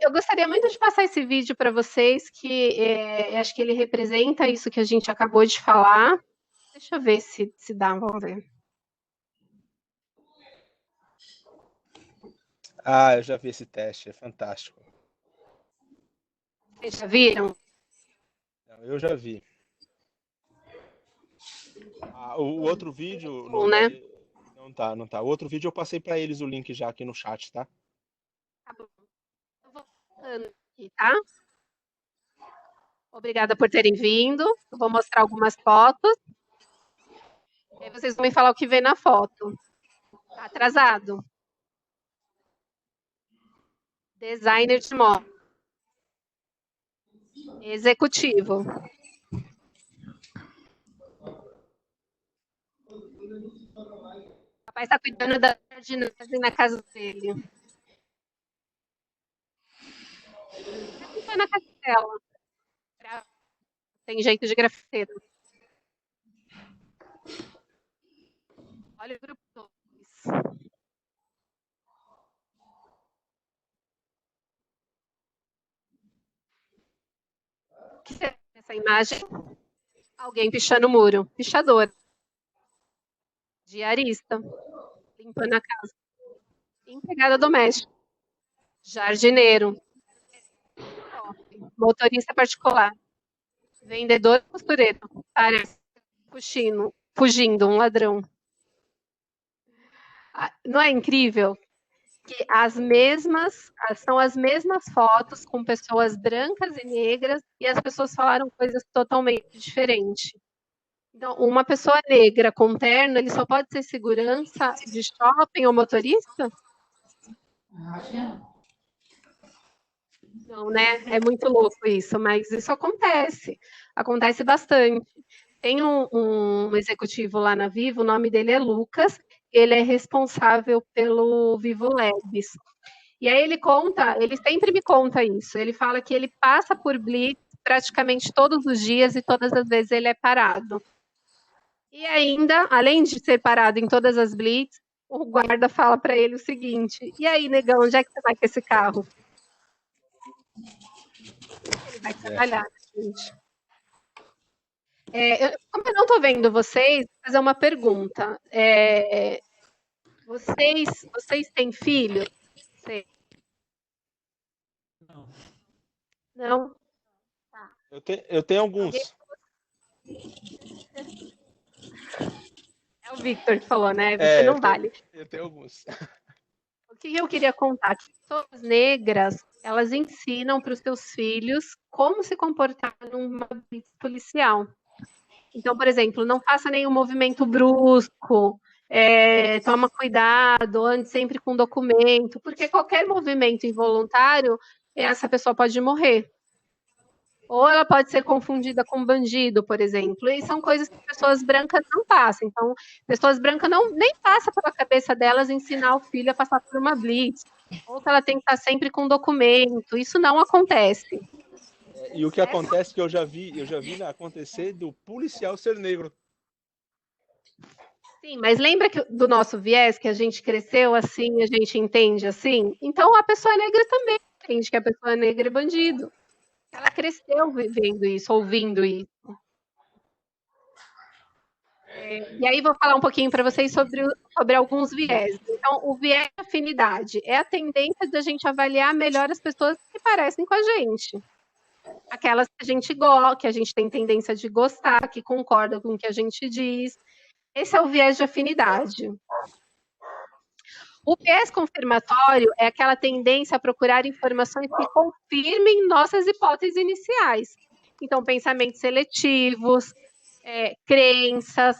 Eu gostaria muito de passar esse vídeo para vocês, que acho que ele representa isso que a gente acabou de falar. Deixa eu ver se dá, vamos ver. Ah, eu já vi esse teste, é fantástico. Vocês já viram? Eu já vi. O outro vídeo. Bom, né? Não tá. O outro vídeo eu passei para eles o link já aqui no chat, tá? Tá bom. Eu vou voltando aqui, tá? Obrigada por terem vindo. Eu vou mostrar algumas fotos. E aí vocês vão me falar o que vê na foto. Tá atrasado? Designer de moda. Executivo. O rapaz está cuidando da jardinagem na casa dele. Foi na casa dela. Tem jeito de grafiteiro. Olha o grupo 2. O que é essa imagem? Alguém pichando o muro. Pichador. Diarista. Limpando a casa. Empregada doméstica. Jardineiro. Motorista particular. Vendedor costureiro. Parece fugindo, um ladrão. Não é incrível que são as mesmas fotos com pessoas brancas e negras e as pessoas falaram coisas totalmente diferentes. Então, uma pessoa negra com terno, ele só pode ser segurança de shopping ou motorista? Não, né? É muito louco isso, mas isso acontece bastante. Tem um executivo lá na Vivo, o nome dele é Lucas, ele é responsável pelo Vivo Labs. E aí ele sempre me conta isso, ele fala que ele passa por blitz praticamente todos os dias e todas as vezes ele é parado. E ainda, além de ser parado em todas as blitz, o guarda fala para ele o seguinte: e aí, negão, onde é que você vai com esse carro? Ele vai trabalhar, gente. Como eu não estou vendo vocês, vou fazer uma pergunta. Vocês têm filho? Não? Tá. Eu tenho alguns. É o Victor que falou, né? Você não vale. Eu tenho alguns. O que eu queria contar? Que pessoas negras, elas ensinam para os seus filhos como se comportar numa blitz policial. Então, por exemplo, não faça nenhum movimento brusco, toma cuidado, ande sempre com documento, porque qualquer movimento involuntário, essa pessoa pode morrer. Ou ela pode ser confundida com bandido, por exemplo. E são coisas que pessoas brancas não passam. Então, pessoas brancas nem passa pela cabeça delas ensinar o filho a passar por uma blitz. Ou que ela tem que estar sempre com documento. Isso não acontece. E o que acontece que eu já vi acontecer do policial ser negro. Sim, mas lembra do nosso viés, que a gente cresceu assim, a gente entende assim? Então, a pessoa negra também entende que a pessoa negra é bandido. Ela cresceu vivendo isso, ouvindo isso. E aí vou falar um pouquinho para vocês sobre alguns viés. Então, o viés de afinidade é a tendência da gente avaliar melhor as pessoas que parecem com a gente. Aquelas que a gente gosta, que a gente tem tendência de gostar, que concordam com o que a gente diz. Esse é o viés de afinidade. O viés confirmatório é aquela tendência a procurar informações que confirmem nossas hipóteses iniciais. Então, pensamentos seletivos, crenças,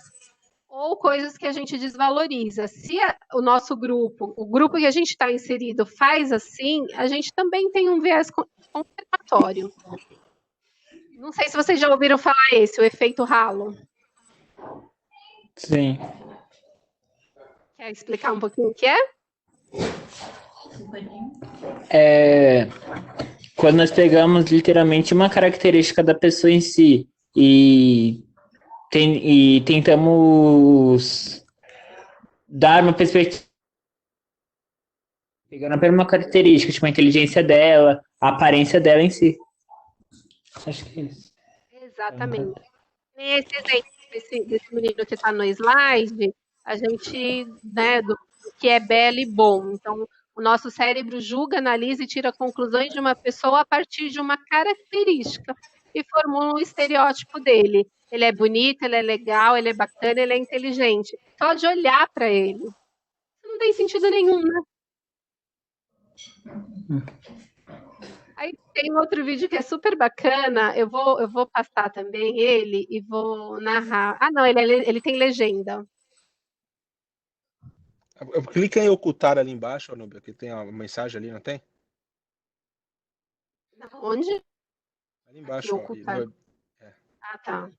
ou coisas que a gente desvaloriza. Se o nosso grupo, o grupo que a gente está inserido, faz assim, a gente também tem um viés confirmatório. Não sei se vocês já ouviram falar o efeito halo. Sim. Quer explicar um pouquinho o que é? Quando nós pegamos literalmente uma característica da pessoa em si e tentamos dar uma perspectiva, pegando apenas uma característica, tipo a inteligência dela, a aparência dela em si. Acho que é isso. Exatamente. Nesse exemplo desse menino que está no slide, a gente, do que é belo e bom. Então, o nosso cérebro julga, analisa e tira conclusões de uma pessoa a partir de uma característica e formula um estereótipo dele. Ele é bonito, ele é legal, ele é bacana, ele é inteligente. Só de olhar para ele. Não tem sentido nenhum, né? Aí tem um outro vídeo que é super bacana, eu vou passar também ele e vou narrar. Ah, não, ele tem legenda. Clica em ocultar ali embaixo, Nubia, que tem uma mensagem ali, não tem? Onde? Ali embaixo, Aqui, ocultar. Ah, tá.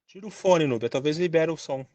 Tira o fone, Nubia, talvez libere o som.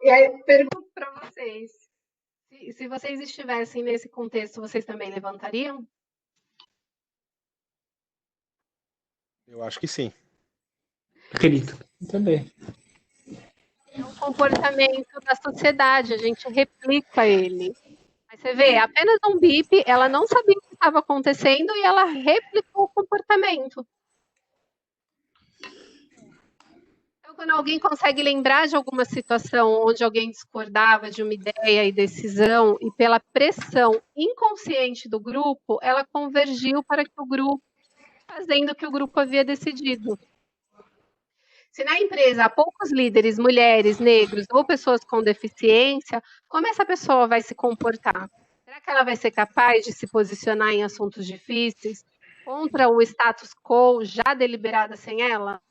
E aí, pergunto para vocês, se vocês estivessem nesse contexto, vocês também levantariam? Eu acho que sim. Acredito. Também. É um comportamento da sociedade, a gente replica ele. Mas você vê, apenas um bip, ela não sabia o que estava acontecendo e ela replicou o comportamento. Então, quando alguém consegue lembrar de alguma situação onde alguém discordava de uma ideia e decisão, e pela pressão inconsciente do grupo, ela convergiu para que o grupo, fazendo o que o grupo havia decidido. Se na empresa há poucos líderes, mulheres, negros ou pessoas com deficiência, como essa pessoa vai se comportar? Será que ela vai ser capaz de se posicionar em assuntos difíceis contra o status quo já deliberado sem ela?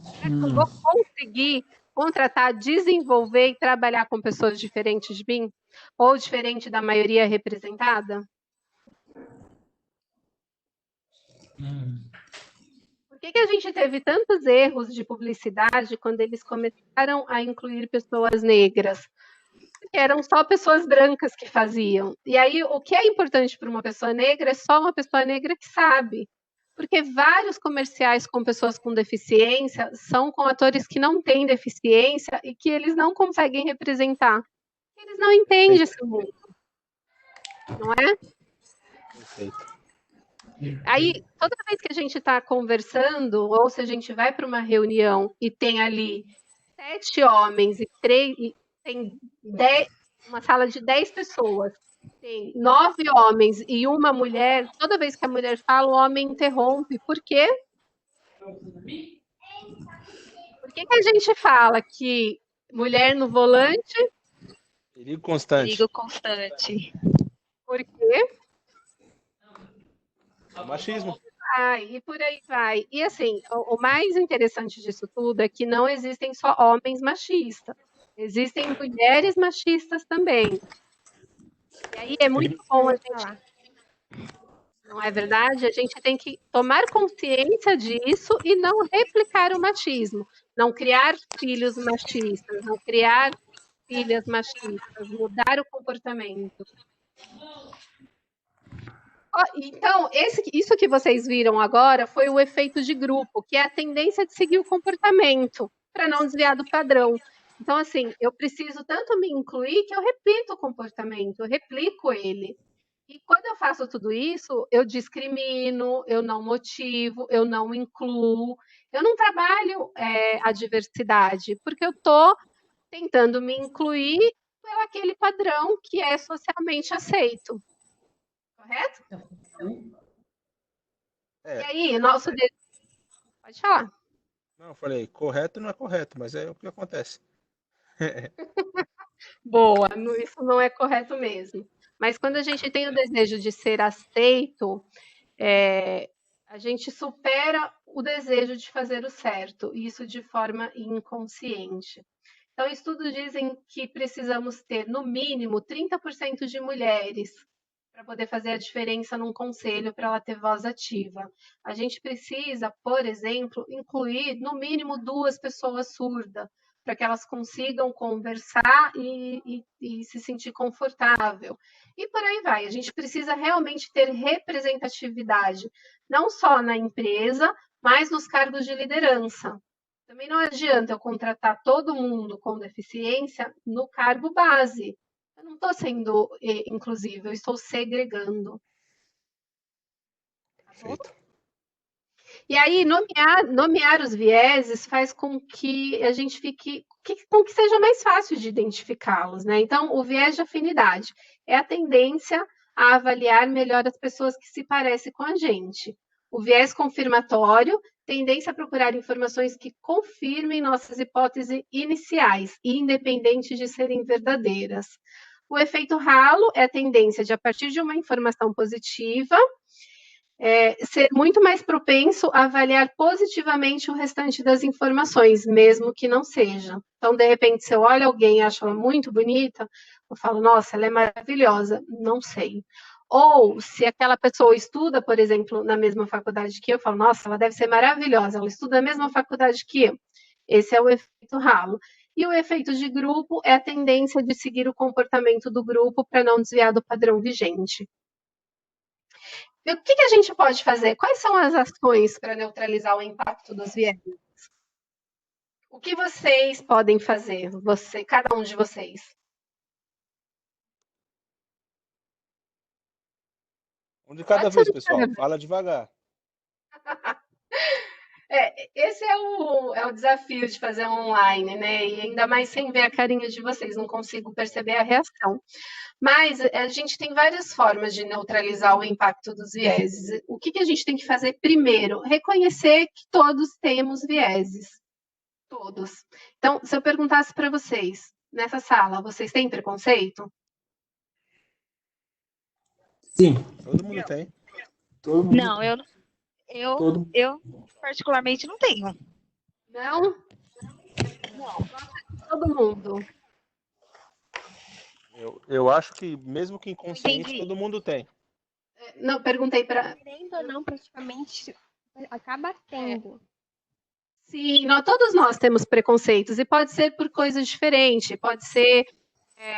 Será que eu vou conseguir contratar, desenvolver e trabalhar com pessoas diferentes de mim? Ou diferente da maioria representada? Por que a gente teve tantos erros de publicidade quando eles começaram a incluir pessoas negras? Porque eram só pessoas brancas que faziam. E aí, o que é importante para uma pessoa negra é só uma pessoa negra que sabe. Porque vários comerciais com pessoas com deficiência são com atores que não têm deficiência e que eles não conseguem representar. Eles não entendem esse mundo. Não é? Perfeito. Aí, toda vez que a gente está conversando, ou se a gente vai para uma reunião e tem ali 7 homens e tem uma sala de 10 pessoas, tem 9 homens e uma mulher, toda vez que a mulher fala, o homem interrompe. Por quê? Por que a gente fala que mulher no volante? Perigo constante. Perigo constante. Por quê? Machismo. E por aí vai. E assim, o mais interessante disso tudo é que não existem só homens machistas. Existem mulheres machistas também. E aí é muito bom a gente... Não é verdade? A gente tem que tomar consciência disso e não replicar o machismo. Não criar filhos machistas, não criar filhas machistas, mudar o comportamento. Então, isso que vocês viram agora foi o efeito de grupo, que é a tendência de seguir o comportamento, para não desviar do padrão. Então, assim, eu preciso tanto me incluir que eu repito o comportamento, eu replico ele. E quando eu faço tudo isso, eu discrimino, eu não motivo, eu não incluo, eu não trabalho a diversidade, porque eu estou tentando me incluir pelo aquele padrão que é socialmente aceito. Correto? E aí, nosso... Pode falar. Não, eu falei, correto não é correto, mas é o que acontece. Boa, isso não é correto mesmo. Mas quando a gente tem o desejo de ser aceito, a gente supera o desejo de fazer o certo, isso de forma inconsciente. Então, estudos dizem que precisamos ter, no mínimo, 30% de mulheres para poder fazer a diferença num conselho, para ela ter voz ativa. A gente precisa, por exemplo, incluir, no mínimo, 2 pessoas surdas, para que elas consigam conversar e se sentir confortável. E por aí vai. A gente precisa realmente ter representatividade, não só na empresa, mas nos cargos de liderança. Também não adianta eu contratar todo mundo com deficiência no cargo base. Eu não estou sendo inclusiva, eu estou segregando. Perfeito. E aí, nomear os vieses faz com que a gente com que seja mais fácil de identificá-los, né? Então, o viés de afinidade é a tendência a avaliar melhor as pessoas que se parecem com a gente. O viés confirmatório, tendência a procurar informações que confirmem nossas hipóteses iniciais, independente de serem verdadeiras. O efeito halo é a tendência de, a partir de uma informação positiva, ser muito mais propenso a avaliar positivamente o restante das informações, mesmo que não seja. Então, de repente, se eu olho alguém e acho ela muito bonita, eu falo, nossa, ela é maravilhosa, não sei. Ou, se aquela pessoa estuda, por exemplo, na mesma faculdade que eu falo, nossa, ela deve ser maravilhosa, ela estuda na mesma faculdade que eu. Esse é o efeito halo. E o efeito de grupo é a tendência de seguir o comportamento do grupo para não desviar do padrão vigente. E o que a gente pode fazer? Quais são as ações para neutralizar o impacto dos vieses? O que vocês podem fazer? Cada um de vocês. Um de cada Pode ser vez, pessoal. cada vez. Fala devagar. Esse é o desafio de fazer online, né? E ainda mais sem ver a carinha de vocês, não consigo perceber a reação. Mas a gente tem várias formas de neutralizar o impacto dos vieses. O que a gente tem que fazer primeiro? Reconhecer que todos temos vieses. Todos. Então, se eu perguntasse para vocês, nessa sala, vocês têm preconceito? Sim. Todo mundo tem. Todo mundo. Não, eu particularmente não tenho. Não? Não. Todo mundo. Eu acho que, mesmo que inconsciente, Entendi. todo mundo tem. Não, perguntei para. Querendo ou não, praticamente acaba tendo. Sim, todos nós temos preconceitos, e pode ser por coisas diferentes, pode ser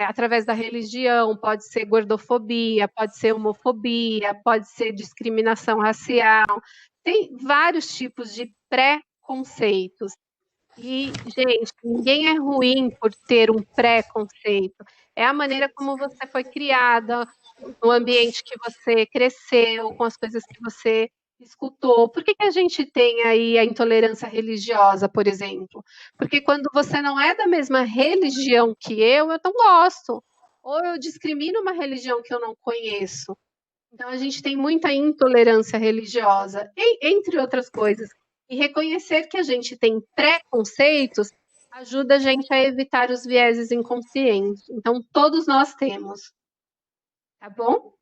através da religião, pode ser gordofobia, pode ser homofobia, pode ser discriminação racial. Tem vários tipos de preconceitos. E, gente, ninguém é ruim por ter um preconceito. É a maneira como você foi criada, no ambiente que você cresceu, com as coisas que você escutou. Por que a gente tem aí a intolerância religiosa, por exemplo? Porque quando você não é da mesma religião que eu não gosto. Ou eu discrimino uma religião que eu não conheço. Então, a gente tem muita intolerância religiosa, entre outras coisas. E reconhecer que a gente tem preconceitos ajuda a gente a evitar os vieses inconscientes. Então, todos nós temos. Tá bom?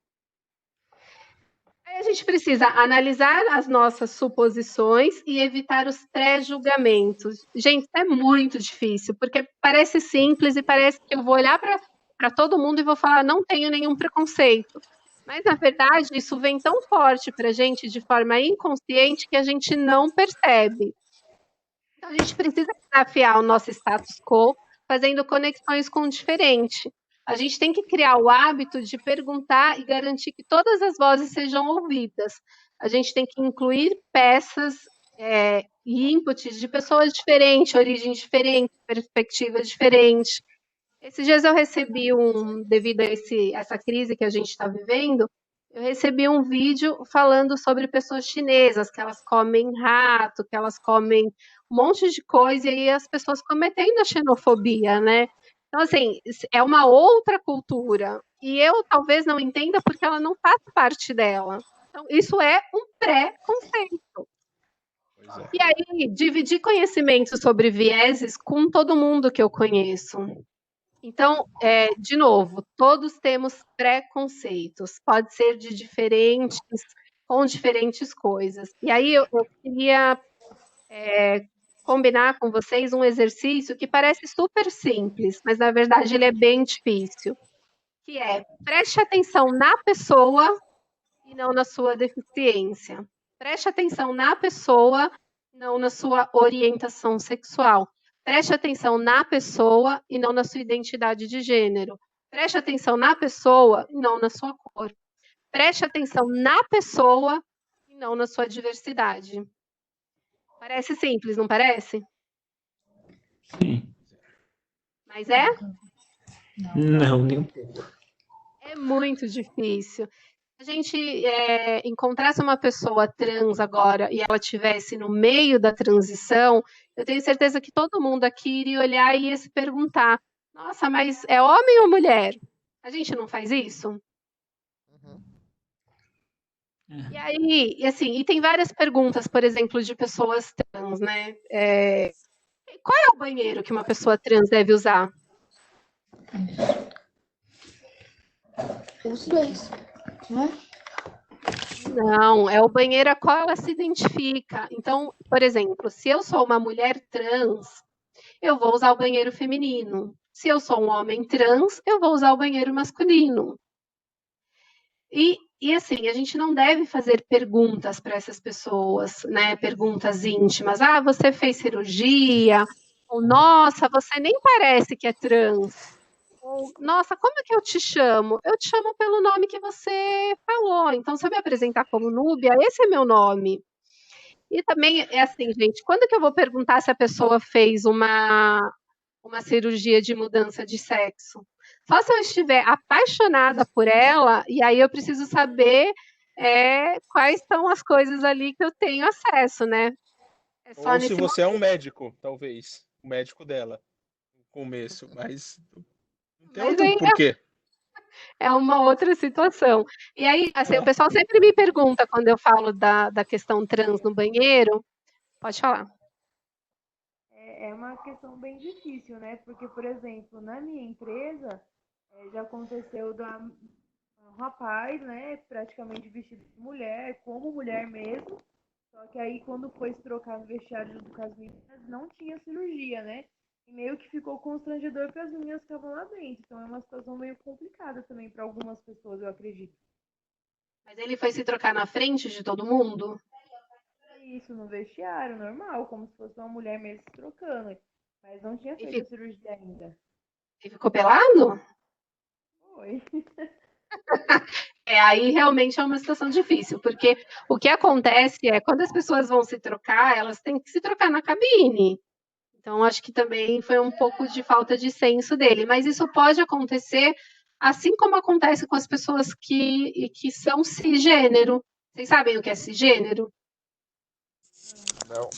Aí a gente precisa analisar as nossas suposições e evitar os pré-julgamentos. Gente, é muito difícil, porque parece simples e parece que eu vou olhar para todo mundo e vou falar, não tenho nenhum preconceito. Mas, na verdade, isso vem tão forte para a gente de forma inconsciente que a gente não percebe. Então, a gente precisa desafiar o nosso status quo, fazendo conexões com o diferente. A gente tem que criar o hábito de perguntar e garantir que todas as vozes sejam ouvidas. A gente tem que incluir peças e inputs de pessoas diferentes, origens diferentes, perspectivas diferentes. Esses dias eu recebi devido a essa crise que a gente está vivendo, eu recebi um vídeo falando sobre pessoas chinesas, que elas comem rato, que elas comem um monte de coisa, e aí as pessoas cometendo a xenofobia, né? Então, assim, é uma outra cultura, e eu talvez não entenda porque ela não faz parte dela. Então, isso é um pré-conceito. Pois é. E aí, dividir conhecimento sobre vieses com todo mundo que eu conheço. Então, de novo, todos temos preconceitos, pode ser de diferentes, com diferentes coisas. E aí eu queria combinar com vocês um exercício que parece super simples, mas na verdade ele é bem difícil, que é preste atenção na pessoa e não na sua deficiência. Preste atenção na pessoa, não na sua orientação sexual. Preste atenção na pessoa e não na sua identidade de gênero. Preste atenção na pessoa e não na sua cor. Preste atenção na pessoa e não na sua diversidade. Parece simples, não parece? Sim. Mas é? Não, nem um pouco. É muito difícil. Se a gente encontrasse uma pessoa trans agora e ela estivesse no meio da transição, eu tenho certeza que todo mundo aqui iria olhar e ia se perguntar: nossa, mas é homem ou mulher? A gente não faz isso? E aí, assim, e tem várias perguntas, por exemplo, de pessoas trans, né? Qual é o banheiro que uma pessoa trans deve usar? Os dois, não é? Não, é o banheiro a qual ela se identifica. Então, por exemplo, se eu sou uma mulher trans, eu vou usar o banheiro feminino. Se eu sou um homem trans, eu vou usar o banheiro masculino. E assim, a gente não deve fazer perguntas para essas pessoas, né? Perguntas íntimas. Ah, você fez cirurgia? Ou, nossa, você nem parece que é trans. Ou, nossa, como é que eu te chamo? Eu te chamo pelo nome que você falou. Então, se eu me apresentar como Núbia, esse é meu nome. E também é assim, gente, quando que eu vou perguntar se a pessoa fez uma cirurgia de mudança de sexo? Só se eu estiver apaixonada por ela, e aí eu preciso saber quais são as coisas ali que eu tenho acesso, né? É só Ou se nesse você é um médico, talvez. O médico dela, no começo. Mas não tem Mas outro aí porquê. é uma outra situação. E aí, assim, o É. pessoal sempre me pergunta quando eu falo da questão trans no banheiro. Pode falar. É uma questão bem difícil, né? Porque, por exemplo, na minha empresa, já aconteceu um rapaz, né, praticamente vestido de mulher, como mulher mesmo. Só que aí, quando foi se trocar no vestiário junto com as meninas, não tinha cirurgia, né? E meio que ficou constrangedor porque as meninas estavam lá dentro. Então é uma situação meio complicada também para algumas pessoas, eu acredito. Mas ele foi se trocar na frente de todo mundo? Isso, no vestiário, normal, como se fosse uma mulher mesmo se trocando. Mas não tinha feito a cirurgia ainda. E ficou pelado? Foi. Aí realmente é uma situação difícil, porque o que acontece é, quando as pessoas vão se trocar, elas têm que se trocar na cabine. Então, acho que também foi um pouco de falta de senso dele. Mas isso pode acontecer, assim como acontece com as pessoas que são cisgênero. Vocês sabem o que é cisgênero? Não.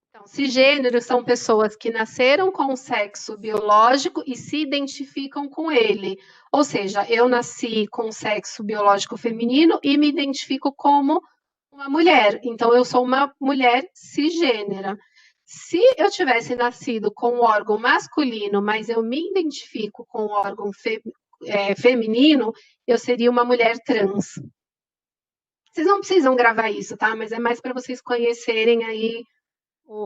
Então, cisgêneros são pessoas que nasceram com o sexo biológico e se identificam com ele. Ou seja, eu nasci com o sexo biológico feminino e me identifico como uma mulher. Então, eu sou uma mulher cisgênera. Se eu tivesse nascido com o órgão masculino, mas eu me identifico com o órgão feminino, eu seria uma mulher trans. Vocês não precisam gravar isso, tá? Mas é mais para vocês conhecerem aí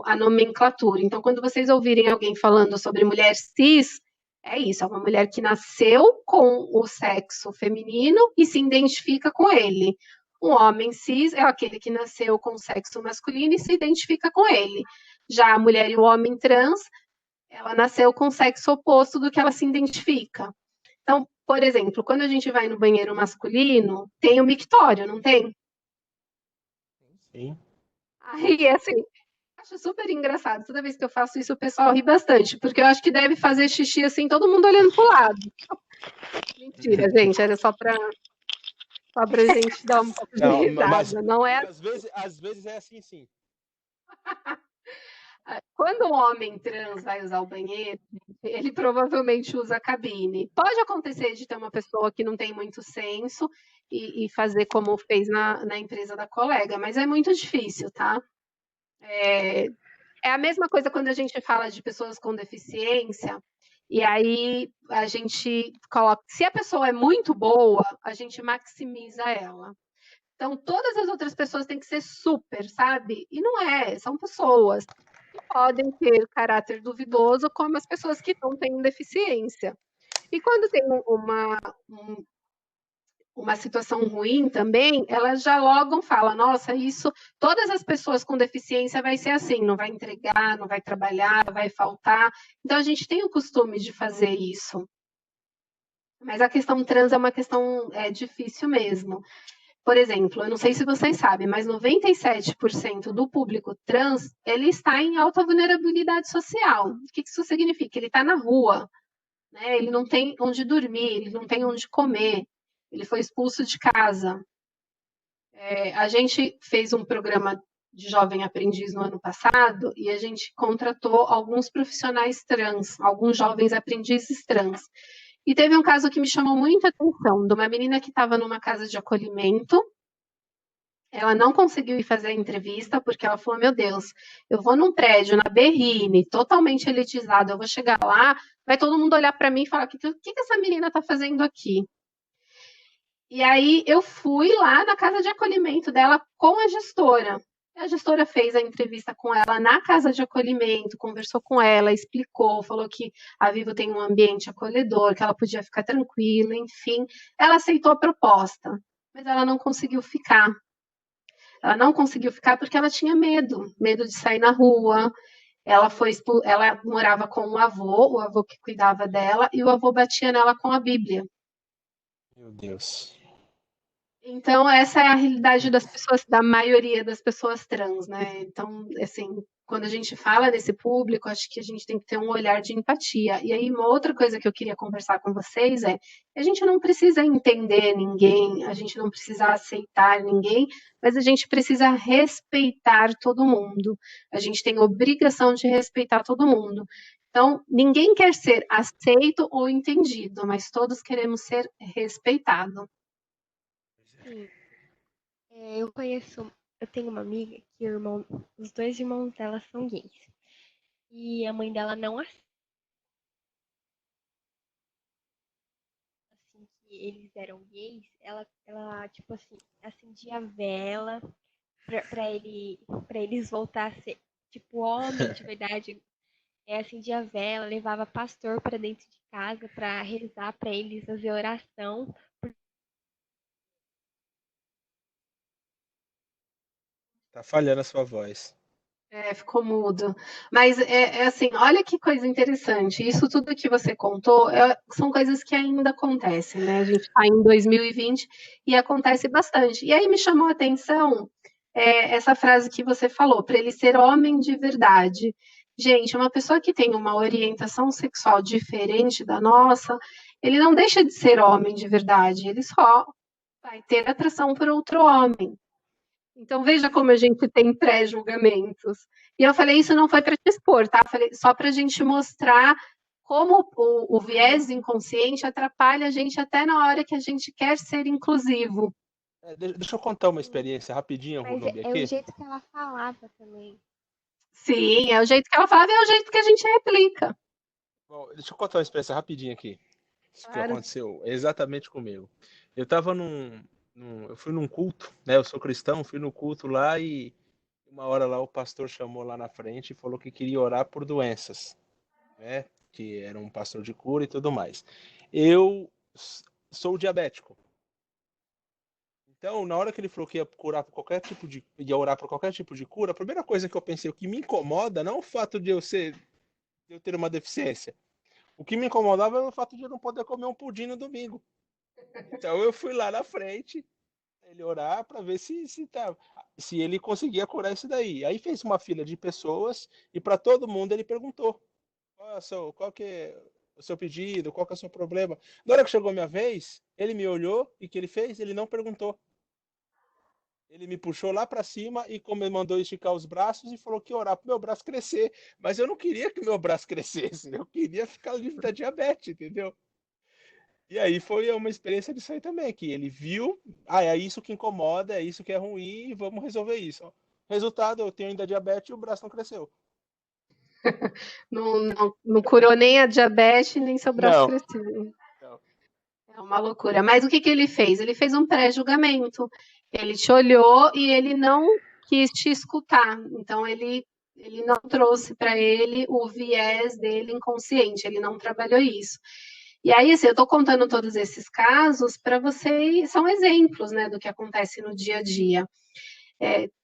a nomenclatura. Então, quando vocês ouvirem alguém falando sobre mulher cis, é isso, é uma mulher que nasceu com o sexo feminino e se identifica com ele. Um homem cis é aquele que nasceu com o sexo masculino e se identifica com ele. Já a mulher e o homem trans, ela nasceu com o sexo oposto do que ela se identifica. Então, por exemplo, quando a gente vai no banheiro masculino, tem o mictório, não tem? Sim. Aí, assim, acho super engraçado. Toda vez que eu faço isso, o pessoal ri bastante, porque eu acho que deve fazer xixi assim, todo mundo olhando pro lado. Mentira, gente, era só pra gente dar um pouco de risada. Não é. Às vezes é assim, sim. Quando um homem trans vai usar o banheiro, ele provavelmente usa a cabine. Pode acontecer de ter uma pessoa que não tem muito senso e fazer como fez na empresa da colega, mas é muito difícil, tá? É a mesma coisa quando a gente fala de pessoas com deficiência, e aí a gente coloca. Se a pessoa é muito boa, a gente maximiza ela. Então, todas as outras pessoas têm que ser super, sabe? E não é, são pessoas que podem ter caráter duvidoso, como as pessoas que não têm deficiência. E quando tem uma situação ruim também, elas já logo falam, nossa, isso, todas as pessoas com deficiência vai ser assim, não vai entregar, não vai trabalhar, vai faltar. Então, a gente tem o costume de fazer isso. Mas a questão trans é uma questão difícil mesmo. Por exemplo, eu não sei se vocês sabem, mas 97% do público trans, ele está em alta vulnerabilidade social. O que isso significa? Ele está na rua, né? Ele não tem onde dormir, ele não tem onde comer, ele foi expulso de casa. A gente fez um programa de jovem aprendiz no ano passado e a gente contratou alguns profissionais trans, alguns jovens aprendizes trans. E teve um caso que me chamou muita atenção, de uma menina que estava numa casa de acolhimento. Ela não conseguiu ir fazer a entrevista porque ela falou, meu Deus, eu vou num prédio na Berrine, totalmente elitizado, eu vou chegar lá, vai todo mundo olhar para mim e falar, o que essa menina está fazendo aqui? E aí eu fui lá na casa de acolhimento dela com a gestora. A gestora fez a entrevista com ela na casa de acolhimento, conversou com ela, explicou, falou que a Vivo tem um ambiente acolhedor, que ela podia ficar tranquila, enfim. Ela aceitou a proposta, mas ela não conseguiu ficar. Ela não conseguiu ficar porque ela tinha medo de sair na rua. ela morava com o avô que cuidava dela, e o avô batia nela com a Bíblia. Meu Deus. Então, essa é a realidade das pessoas, da maioria das pessoas trans, né? Então, assim, quando a gente fala desse público, acho que a gente tem que ter um olhar de empatia. E aí, uma outra coisa que eu queria conversar com vocês é: a gente não precisa entender ninguém, a gente não precisa aceitar ninguém, mas a gente precisa respeitar todo mundo. A gente tem obrigação de respeitar todo mundo. Então, ninguém quer ser aceito ou entendido, mas todos queremos ser respeitados. Sim. Eu tenho uma amiga que os dois irmãos dela são gays. E a mãe dela não aceita assim, que eles eram gays. Ela tipo assim, acendia vela pra eles voltar a ser, tipo, homem de verdade. Acendia vela, levava pastor pra dentro de casa pra rezar pra eles, fazer oração. Tá falhando a sua voz. Ficou mudo. Mas assim, olha que coisa interessante. Isso tudo que você contou são coisas que ainda acontecem, né? A gente está em 2020 e acontece bastante. E aí me chamou a atenção essa frase que você falou, para ele ser homem de verdade. Gente, uma pessoa que tem uma orientação sexual diferente da nossa, ele não deixa de ser homem de verdade, ele só vai ter atração por outro homem. Então, veja como a gente tem pré-julgamentos. E eu falei, isso não foi para te expor, tá? Eu falei, só para a gente mostrar como o viés inconsciente atrapalha a gente até na hora que a gente quer ser inclusivo. Deixa eu contar uma experiência rapidinho, Runubi, aqui. É o jeito que ela falava também. Sim, é o jeito que ela falava e é o jeito que a gente replica. Bom, deixa eu contar uma experiência rapidinho aqui. Isso que Claro. aconteceu exatamente comigo. Eu estava eu fui num culto, né? Eu sou cristão, fui no culto lá e uma hora lá o pastor chamou lá na frente e falou que queria orar por doenças, né? Que era um pastor de cura e tudo mais. Eu sou diabético. Então, na hora que ele falou que ia curar por ia orar por qualquer tipo de cura, a primeira coisa que eu pensei, o que me incomoda não é o fato de eu ter uma deficiência. O que me incomodava era o fato de eu não poder comer um pudim no domingo. Então eu fui lá na frente, ele orar para ver se ele conseguia curar isso daí. Aí fez uma fila de pessoas e para todo mundo ele perguntou: qual que é o seu pedido, qual que é o seu problema? Na hora que chegou a minha vez, ele me olhou e o que ele fez? Ele não perguntou. Ele me puxou lá para cima e mandou esticar os braços e falou que ia orar para o meu braço crescer. Mas eu não queria que o meu braço crescesse, eu queria ficar livre da diabetes, entendeu? E aí foi uma experiência disso aí também, que ele viu, é isso que incomoda, é isso que é ruim, vamos resolver isso. Resultado, eu tenho ainda diabetes e o braço não cresceu. Não curou nem a diabetes, nem seu braço cresceu. Não. É uma loucura. Mas o que ele fez? Ele fez um pré-julgamento. Ele te olhou e ele não quis te escutar. Então, ele não trouxe para ele o viés dele inconsciente, ele não trabalhou isso. E aí, assim, eu estou contando todos esses casos para vocês, são exemplos, né, do que acontece no dia a dia.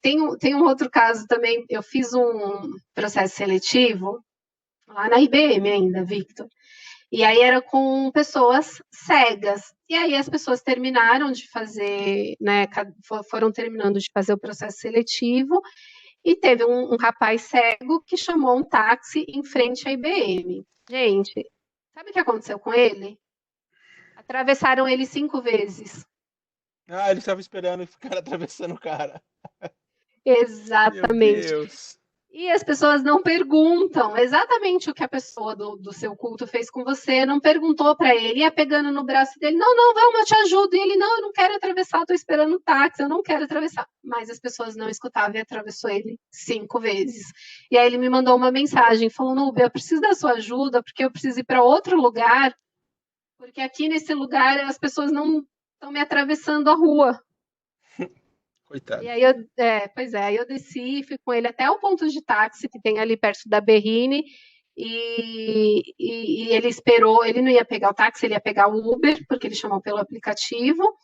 Tem um outro caso também, eu fiz um processo seletivo, lá na IBM ainda, Victor, e aí era com pessoas cegas, e aí as pessoas terminaram de fazer, né, foram terminando de fazer o processo seletivo, e teve um rapaz cego que chamou um táxi em frente à IBM. Gente, sabe o que aconteceu com ele? Atravessaram ele 5 vezes. Ele estava esperando ficar atravessando o cara. Exatamente. Meu Deus. E as pessoas não perguntam exatamente o que a pessoa do seu culto fez com você, não perguntou para ele, ia pegando no braço dele, não, vamos, eu te ajudo. E ele, não, eu não quero atravessar, estou esperando o táxi, eu não quero atravessar. Mas as pessoas não escutavam e atravessou ele 5 vezes. E aí ele me mandou uma mensagem, falou, Nubia, eu preciso da sua ajuda, porque eu preciso ir para outro lugar, porque aqui nesse lugar as pessoas não estão me atravessando a rua. Coitado. E aí aí eu desci, fui com ele até o ponto de táxi que tem ali perto da Berrine, e ele esperou, ele não ia pegar o táxi, ele ia pegar o Uber, porque ele chamou pelo aplicativo,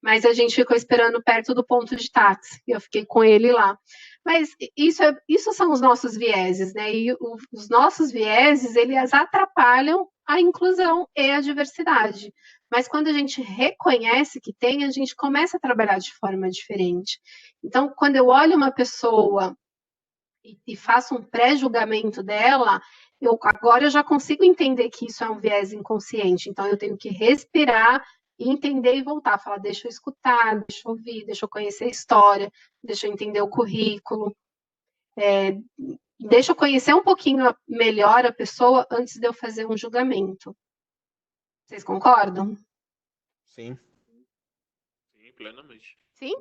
mas a gente ficou esperando perto do ponto de táxi, e eu fiquei com ele lá. Mas isso são os nossos vieses, né? E os nossos vieses, eles atrapalham a inclusão e a diversidade. Mas quando a gente reconhece que tem, a gente começa a trabalhar de forma diferente. Então, quando eu olho uma pessoa e faço um pré-julgamento dela, agora eu já consigo entender que isso é um viés inconsciente. Então, eu tenho que respirar, entender e voltar. Falar, deixa eu escutar, deixa eu ouvir, deixa eu conhecer a história, deixa eu entender o currículo. Deixa eu conhecer um pouquinho melhor a pessoa antes de eu fazer um julgamento. Vocês concordam? Sim. Sim, plenamente. Sim?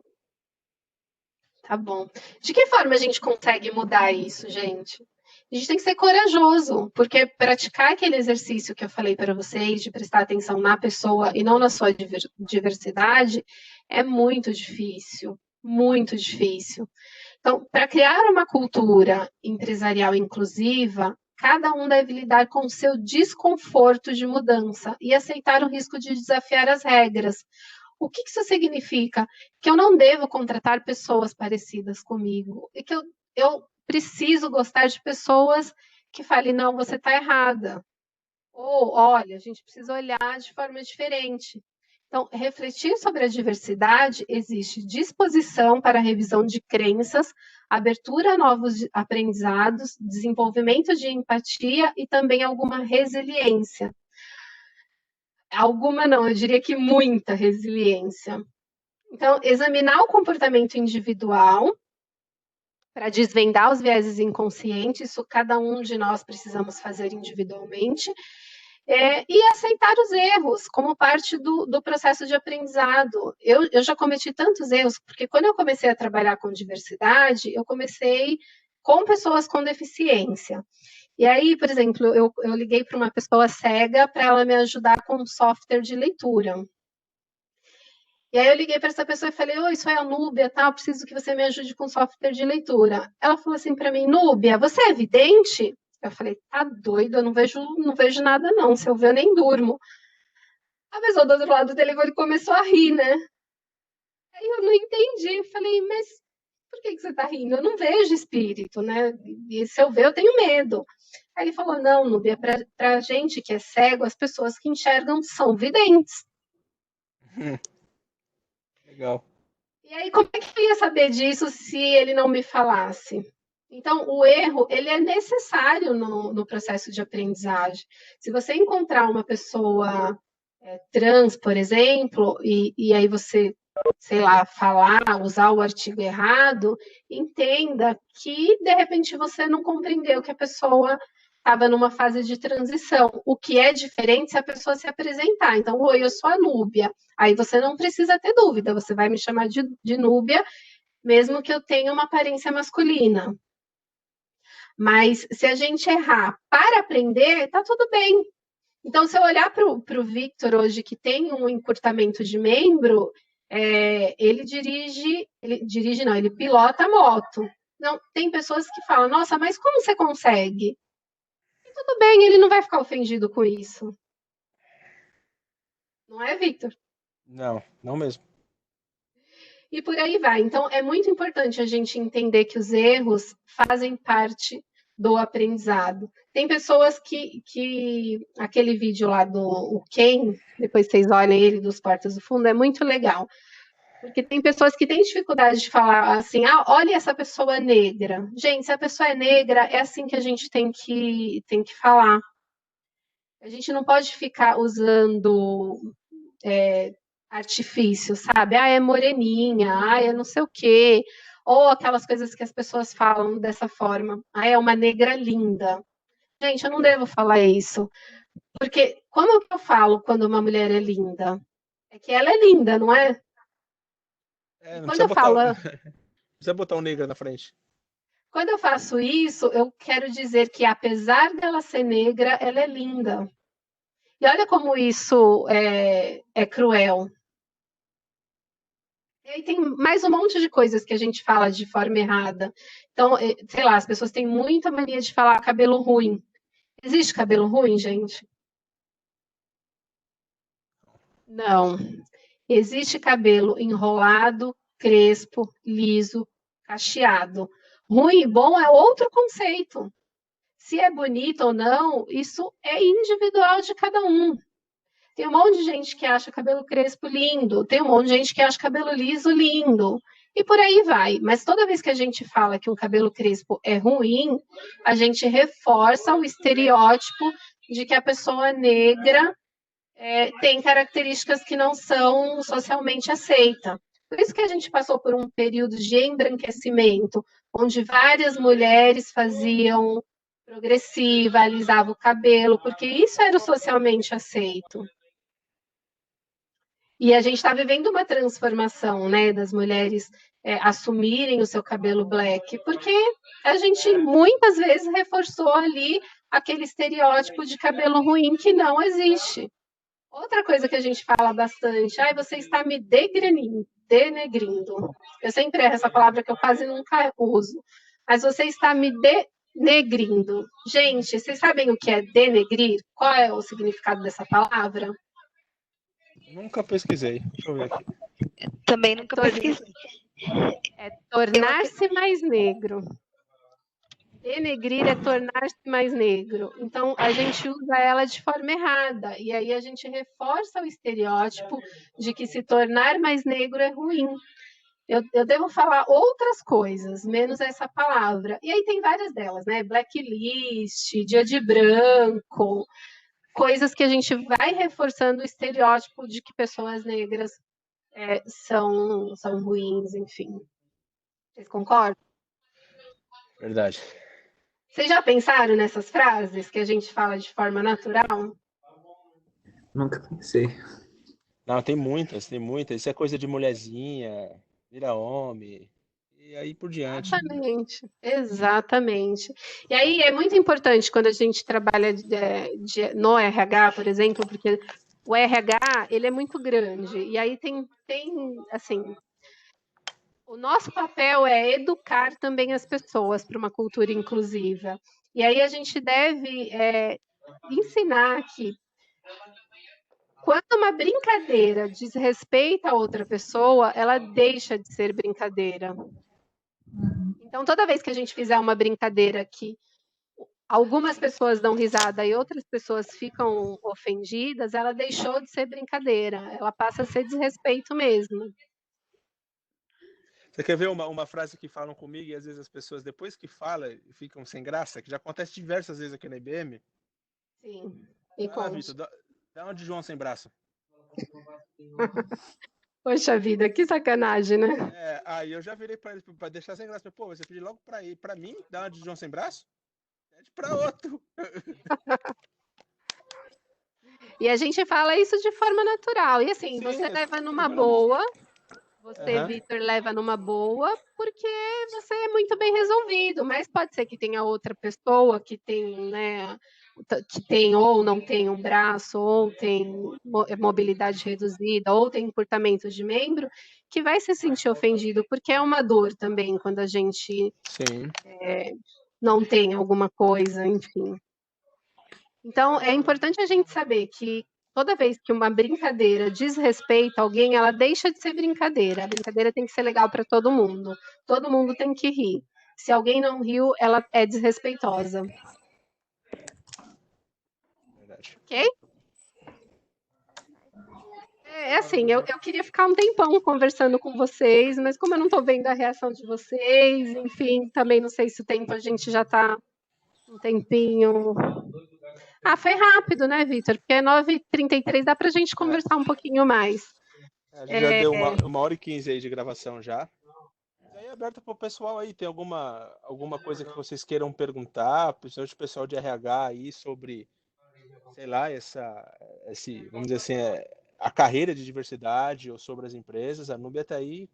Tá bom. De que forma a gente consegue mudar isso, gente? A gente tem que ser corajoso, porque praticar aquele exercício que eu falei para vocês, de prestar atenção na pessoa e não na sua diversidade, é muito difícil, muito difícil. Então, para criar uma cultura empresarial inclusiva, cada um deve lidar com o seu desconforto de mudança e aceitar o risco de desafiar as regras. O que isso significa? Que eu não devo contratar pessoas parecidas comigo, e que eu preciso gostar de pessoas que falem, não, você está errada. Ou, olha, a gente precisa olhar de forma diferente. Então, refletir sobre a diversidade exige disposição para a revisão de crenças, abertura a novos aprendizados, desenvolvimento de empatia e também alguma resiliência. Alguma não, eu diria que muita resiliência. Então, examinar o comportamento individual para desvendar os vieses inconscientes, isso cada um de nós precisamos fazer individualmente, e aceitar os erros como parte do processo de aprendizado. Eu já cometi tantos erros, porque quando eu comecei a trabalhar com diversidade, eu comecei com pessoas com deficiência. E aí, por exemplo, eu liguei para uma pessoa cega para ela me ajudar com um software de leitura. E aí eu liguei para essa pessoa e falei, oi, sou a Núbia, tá? Preciso que você me ajude com software de leitura. Ela falou assim para mim, Núbia, você é vidente? Eu falei, tá doido, eu não vejo nada não, se eu ver eu nem durmo. A pessoa do outro lado do telefone começou a rir, né? Aí eu não entendi, eu falei, mas por que você está rindo? Eu não vejo espírito, né? E se eu ver, eu tenho medo. Aí ele falou, não, Núbia, para a gente que é cego, as pessoas que enxergam são videntes. Legal. E aí, como é que eu ia saber disso se ele não me falasse? Então, o erro, ele é necessário no processo de aprendizagem. Se você encontrar uma pessoa trans, por exemplo, e aí você, sei lá, usar o artigo errado, entenda que, de repente, você não compreendeu que a pessoa estava numa fase de transição. O que é diferente se a pessoa se apresentar. Então, oi, eu sou a Núbia. Aí você não precisa ter dúvida, você vai me chamar de Núbia, mesmo que eu tenha uma aparência masculina. Mas se a gente errar para aprender, tá tudo bem. Então, se eu olhar para o Victor hoje, que tem um encurtamento de membro, ele pilota a moto. Não, tem pessoas que falam, nossa, mas como você consegue? E tudo bem, ele não vai ficar ofendido com isso. Não é, Victor? Não, não mesmo. E por aí vai. Então, é muito importante a gente entender que os erros fazem parte do aprendizado. Tem pessoas que aquele vídeo lá do Ken, depois vocês olhem ele dos Portas do Fundo, é muito legal. Porque tem pessoas que têm dificuldade de falar assim, olha essa pessoa negra. Gente, se a pessoa é negra, é assim que a gente tem que falar. A gente não pode ficar usando artifício, sabe? É moreninha, é não sei o quê. Ou aquelas coisas que as pessoas falam dessa forma. É uma negra linda. Gente, eu não devo falar isso. Porque como eu falo quando uma mulher é linda? É que ela é linda, não é? Não quando eu falo... precisa botar um negro na frente. Quando eu faço isso, eu quero dizer que, apesar dela ser negra, ela é linda. E olha como isso é cruel. E aí tem mais um monte de coisas que a gente fala de forma errada. Então, sei lá, as pessoas têm muita mania de falar cabelo ruim. Existe cabelo ruim, gente? Não. Existe cabelo enrolado, crespo, liso, cacheado. Ruim e bom é outro conceito. Se é bonito ou não, isso é individual de cada um. Tem um monte de gente que acha cabelo crespo lindo, tem um monte de gente que acha cabelo liso lindo, e por aí vai. Mas toda vez que a gente fala que um cabelo crespo é ruim, a gente reforça o estereótipo de que a pessoa negra tem características que não são socialmente aceitas. Por isso que a gente passou por um período de embranquecimento, onde várias mulheres faziam progressiva, alisavam o cabelo, porque isso era o socialmente aceito. E a gente está vivendo uma transformação, né, das mulheres assumirem o seu cabelo black, porque a gente muitas vezes reforçou ali aquele estereótipo de cabelo ruim que não existe. Outra coisa que a gente fala bastante, você está me denegrindo. Eu sempre erro essa palavra que eu quase nunca uso. Mas você está me denegrindo. Gente, vocês sabem o que é denegrir? Qual é o significado dessa palavra? Nunca pesquisei. Deixa eu ver aqui. Também nunca pesquisei. É tornar-se mais negro. Denegrir é tornar-se mais negro. Então, a gente usa ela de forma errada. E aí a gente reforça o estereótipo de que se tornar mais negro é ruim. Eu devo falar outras coisas, menos essa palavra. E aí tem várias delas, né? Blacklist, dia de branco, coisas que a gente vai reforçando o estereótipo de que pessoas negras são ruins, enfim. Vocês concordam? Verdade. Vocês já pensaram nessas frases que a gente fala de forma natural? Nunca pensei. Não, tem muitas, tem muitas. Isso é coisa de mulherzinha, vira homem, e aí por diante. Exatamente, exatamente. E aí é muito importante quando a gente trabalha no RH, por exemplo, porque o RH, ele é muito grande, e aí tem assim, o nosso papel é educar também as pessoas para uma cultura inclusiva. E aí a gente deve ensinar que quando uma brincadeira desrespeita a outra pessoa, ela deixa de ser brincadeira. Então, toda vez que a gente fizer uma brincadeira que algumas pessoas dão risada e outras pessoas ficam ofendidas, ela deixou de ser brincadeira, ela passa a ser desrespeito mesmo. Você quer ver uma frase que falam comigo e às vezes as pessoas, depois que falam, ficam sem graça, que já acontece diversas vezes aqui na IBM? Sim. E Vitor, dá uma de João sem braço. Poxa vida, que sacanagem, né? Aí eu já virei para ele para deixar sem graça. Pô, você pediu logo para mim dar uma de João sem braço? Pede para outro. E a gente fala isso de forma natural. E assim, você leva numa boa. Você, Vitor, leva numa boa, porque você é muito bem resolvido, mas pode ser que tenha outra pessoa que tem, né, que tem ou não tem um braço, ou tem mobilidade reduzida, ou tem encurtamento de membro, que vai se sentir ofendido, porque é uma dor também quando a gente não tem alguma coisa, enfim. Então, é importante a gente saber que toda vez que uma brincadeira desrespeita alguém, ela deixa de ser brincadeira. A brincadeira tem que ser legal para todo mundo. Todo mundo tem que rir. Se alguém não riu, ela é desrespeitosa. Verdade. Ok? Assim, eu queria ficar um tempão conversando com vocês, mas como eu não estou vendo a reação de vocês, enfim, também não sei se o tempo a gente já está um tempinho... foi rápido, né, Vitor? Porque é 9h33, dá para a gente conversar um pouquinho mais. A gente já deu 1h15 aí de gravação já. E aí, aberto para o pessoal aí, tem alguma coisa que vocês queiram perguntar, principalmente o pessoal de RH aí, sobre, sei lá, vamos dizer assim, a carreira de diversidade ou sobre as empresas. A Núbia está aí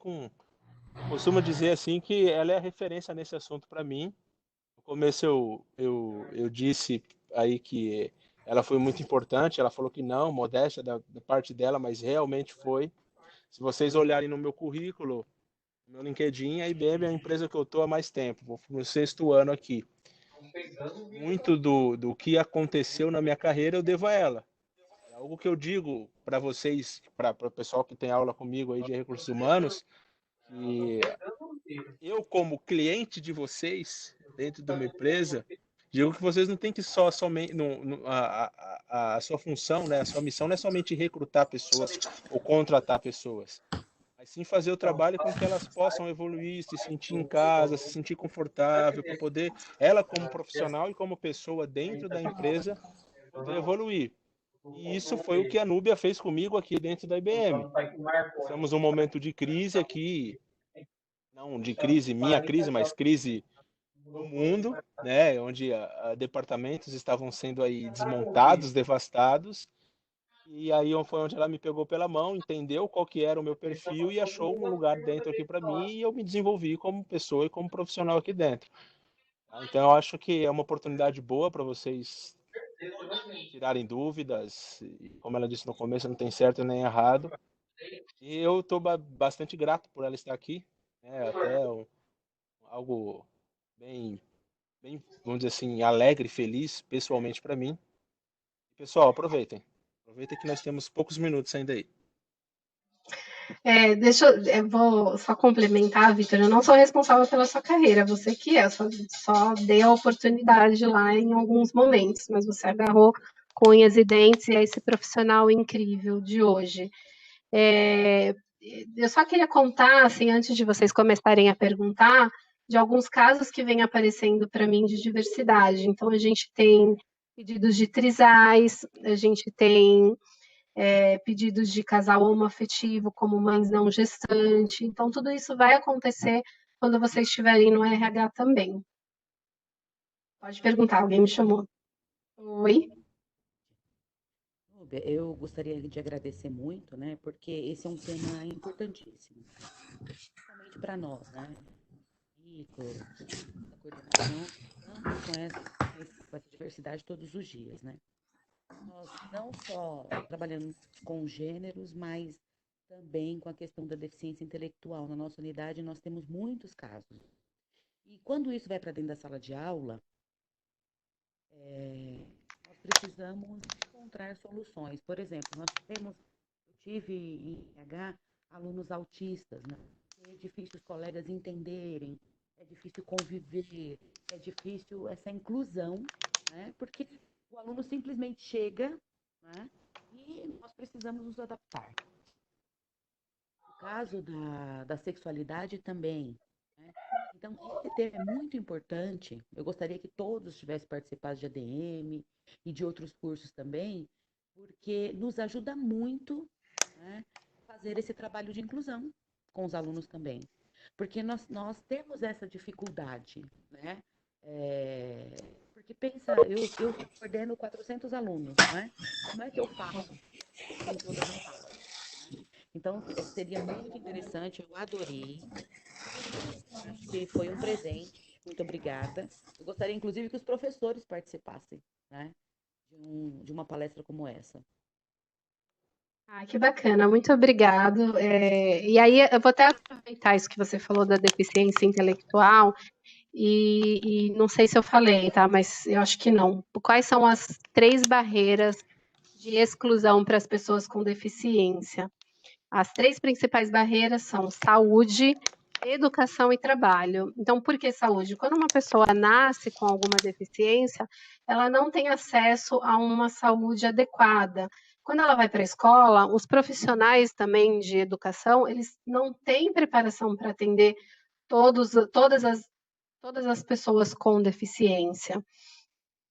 costuma dizer assim que ela é a referência nesse assunto para mim. No começo eu disse aí que ela foi muito importante, ela falou que não, modéstia da parte dela, mas realmente foi. Se vocês olharem no meu currículo, no meu LinkedIn, a IBM é a empresa que eu estou há mais tempo, vou no 6º ano aqui. Muito do que aconteceu na minha carreira eu devo a ela. Algo que eu digo para vocês, para o pessoal que tem aula comigo aí de recursos humanos, que eu, como cliente de vocês, dentro de uma empresa, digo que vocês não têm que somente. A sua função, né, a sua missão não é somente recrutar pessoas ou contratar pessoas, mas sim fazer o trabalho com que elas possam evoluir, se sentir em casa, se sentir confortável, para poder, ela como profissional e como pessoa dentro da empresa, poder evoluir. E isso foi o que a Núbia fez comigo aqui dentro da IBM. Estamos num momento de crise aqui, não de crise, minha crise, mas crise no mundo, né, onde departamentos estavam sendo aí desmontados, devastados. E aí foi onde ela me pegou pela mão, entendeu qual que era o meu perfil e achou um lugar dentro aqui para mim e eu me desenvolvi como pessoa e como profissional aqui dentro. Então eu acho que é uma oportunidade boa para vocês tirarem dúvidas. E, como ela disse no começo, não tem certo nem errado. E eu estou bastante grato por ela estar aqui, né, até algo bem, vamos dizer assim, alegre, feliz, pessoalmente para mim. Pessoal, aproveitem. Aproveitem que nós temos poucos minutos ainda aí. Eu vou só complementar, Vitor. Eu não sou responsável pela sua carreira, você que é. Eu só dei a oportunidade lá em alguns momentos, mas você agarrou com unhas e dentes e é esse profissional incrível de hoje. Eu só queria contar, assim, antes de vocês começarem a perguntar, de alguns casos que vêm aparecendo para mim de diversidade. Então, a gente tem pedidos de trisais, a gente tem pedidos de casal homoafetivo, como mães não gestantes. Então, tudo isso vai acontecer quando vocês estiverem no RH também. Pode perguntar, alguém me chamou. Oi? Eu gostaria de agradecer muito, né, porque esse é um tema importantíssimo, principalmente para nós, né, e a coordenação, tanto com essa diversidade todos os dias, né. Nós não só trabalhamos com gêneros, mas também com a questão da deficiência intelectual. Na nossa unidade, nós temos muitos casos. E quando isso vai para dentro da sala de aula, nós precisamos encontrar soluções. Por exemplo, eu tive em RH alunos autistas, né? É difícil os colegas entenderem, é difícil conviver, é difícil essa inclusão, né? Porque o aluno simplesmente chega, né? E nós precisamos nos adaptar. O caso da sexualidade também, né? Então, esse tema é muito importante. Eu gostaria que todos tivessem participado de ADM e de outros cursos também, porque nos ajuda muito, né, fazer esse trabalho de inclusão com os alunos também. Porque nós temos essa dificuldade, né? Porque pensa, eu coordeno 400 alunos, né? Como é que eu faço em todas as salas? Então, seria muito interessante, eu adorei. Acho que foi um presente. Muito obrigada. Eu gostaria, inclusive, que os professores participassem, né, de uma palestra como essa. Que bacana, muito obrigado. E aí, eu vou até aproveitar isso que você falou da deficiência intelectual, e não sei se eu falei, tá? Mas eu acho que não. Quais são as 3 barreiras de exclusão para as pessoas com deficiência? As 3 principais barreiras são saúde, educação e trabalho. Então, por que saúde? Quando uma pessoa nasce com alguma deficiência, ela não tem acesso a uma saúde adequada. Quando ela vai para a escola, os profissionais também de educação, eles não têm preparação para atender todas as pessoas com deficiência.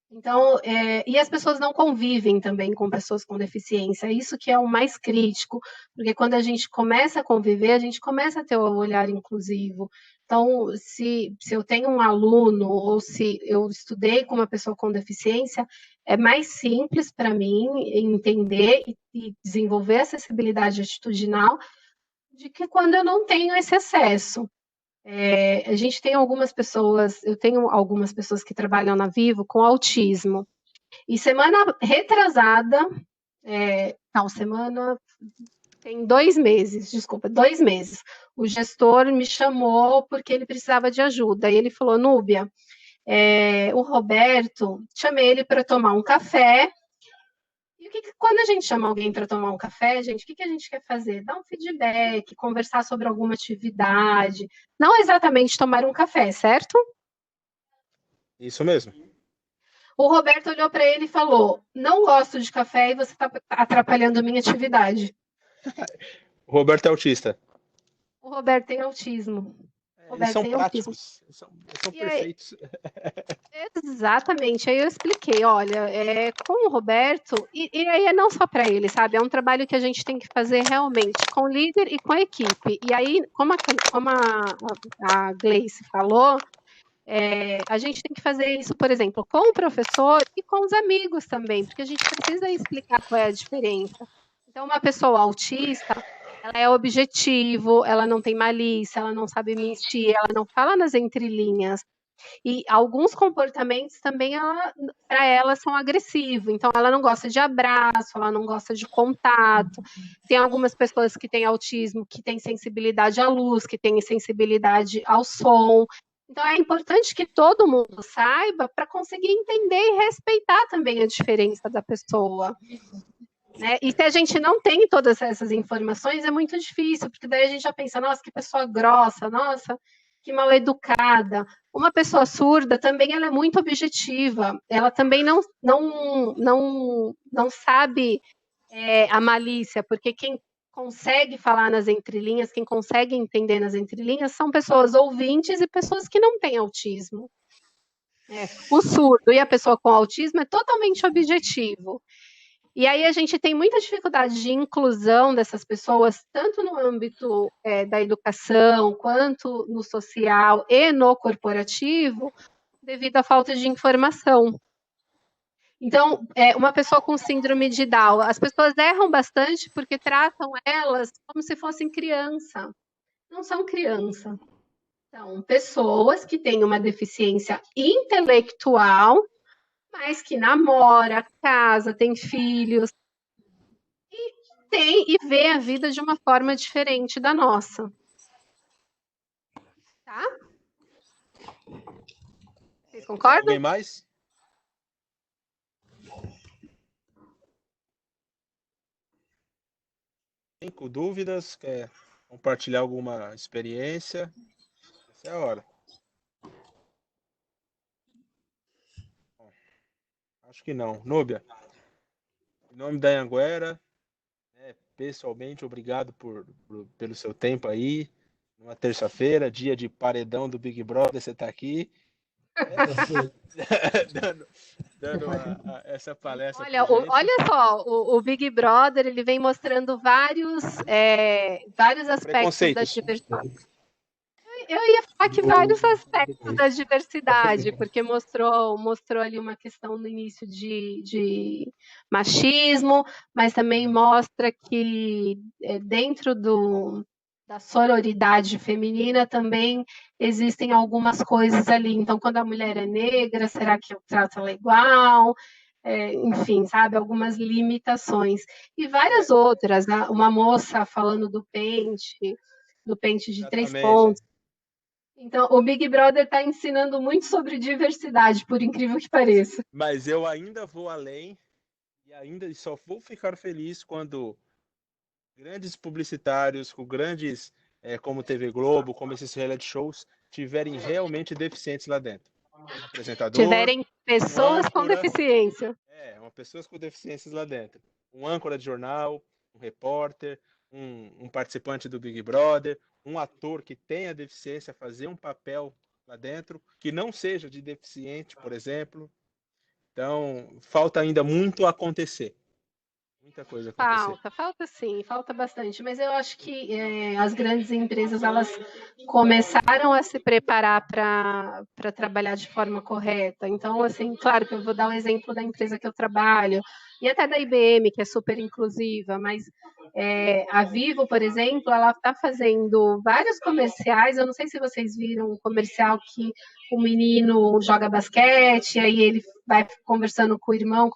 Então, e as pessoas não convivem também com pessoas com deficiência, isso que é o mais crítico, porque quando a gente começa a conviver, a gente começa a ter o olhar inclusivo. Então, se eu tenho um aluno ou se eu estudei com uma pessoa com deficiência, é mais simples para mim entender e desenvolver acessibilidade atitudinal de que quando eu não tenho esse acesso. A gente tem algumas pessoas, eu tenho algumas pessoas que trabalham na Vivo com autismo. E semana retrasada, tem 2 meses, desculpa, 2 meses, o gestor me chamou porque ele precisava de ajuda. E ele falou, Núbia, o Roberto, chamei ele para tomar um café, E quando a gente chama alguém para tomar um café, gente, o que a gente quer fazer? Dar um feedback, conversar sobre alguma atividade, não exatamente tomar um café, certo? Isso mesmo. O Roberto olhou para ele e falou: não gosto de café e você está atrapalhando a minha atividade. O Roberto é autista. O Roberto tem autismo. Eles são tem práticos, eles são perfeitos. Exatamente, aí eu expliquei, olha, com o Roberto, e aí é não só para ele, sabe, é um trabalho que a gente tem que fazer realmente com o líder e com a equipe, e aí, como a Gleice falou, a gente tem que fazer isso, por exemplo, com o professor e com os amigos também, porque a gente precisa explicar qual é a diferença. Então, uma pessoa autista, ela é objetivo, ela não tem malícia, ela não sabe mentir, ela não fala nas entrelinhas. E alguns comportamentos também, para ela, são agressivos. Então, ela não gosta de abraço, ela não gosta de contato. Tem algumas pessoas que têm autismo, que têm sensibilidade à luz, que têm sensibilidade ao som. Então, é importante que todo mundo saiba para conseguir entender e respeitar também a diferença da pessoa. Né? E se a gente não tem todas essas informações, é muito difícil, porque daí a gente já pensa, nossa, que pessoa grossa, nossa, que mal educada. Uma pessoa surda também ela é muito objetiva, ela também não sabe a malícia, porque quem consegue falar nas entrelinhas, quem consegue entender nas entrelinhas, são pessoas ouvintes e pessoas que não têm autismo. O surdo e a pessoa com autismo é totalmente objetivo. E aí a gente tem muita dificuldade de inclusão dessas pessoas, tanto no âmbito da educação, quanto no social e no corporativo, devido à falta de informação. Então, uma pessoa com síndrome de Down, as pessoas erram bastante porque tratam elas como se fossem criança. Não são criança. São pessoas que têm uma deficiência intelectual, mas que namora, casa, tem filhos, e vê a vida de uma forma diferente da nossa. Tá? Vocês concordam? Alguém mais? Com dúvidas? Quer compartilhar alguma experiência? Essa é a hora. Bom, acho que não. Núbia, em nome da Anhanguera, pessoalmente, obrigado pelo seu tempo aí. Numa terça-feira, dia de paredão do Big Brother, você está aqui dando essa palestra. Olha só, o Big Brother ele vem mostrando vários aspectos da diversidade. Eu ia falar que vários aspectos da diversidade, porque mostrou ali uma questão no início de machismo, mas também mostra que dentro da sororidade feminina também existem algumas coisas ali. Então, quando a mulher é negra, será que eu trato ela igual? Enfim, sabe, algumas limitações. E várias outras, né? Uma moça falando do pente de Exatamente. 3 pontos. Então, o Big Brother está ensinando muito sobre diversidade, por incrível que pareça. Mas eu ainda vou além e só vou ficar feliz quando grandes publicitários, com grandes, como TV Globo, como esses reality shows, tiverem realmente deficientes lá dentro. Um apresentador, tiverem pessoas com deficiência. Pessoas com deficiências lá dentro. Um âncora de jornal, um repórter, um participante do Big Brother, um ator que tenha deficiência, fazer um papel lá dentro, que não seja de deficiente, por exemplo. Então, falta ainda muito a acontecer. Muita coisa acontecer. Falta sim, falta bastante. Mas eu acho que as grandes empresas, elas começaram a se preparar para trabalhar de forma correta. Então, assim, claro que eu vou dar o exemplo da empresa que eu trabalho, e até da IBM, que é super inclusiva, mas a Vivo, por exemplo, ela está fazendo vários comerciais. Eu não sei se vocês viram um comercial que o menino joga basquete, aí ele vai conversando com o irmão,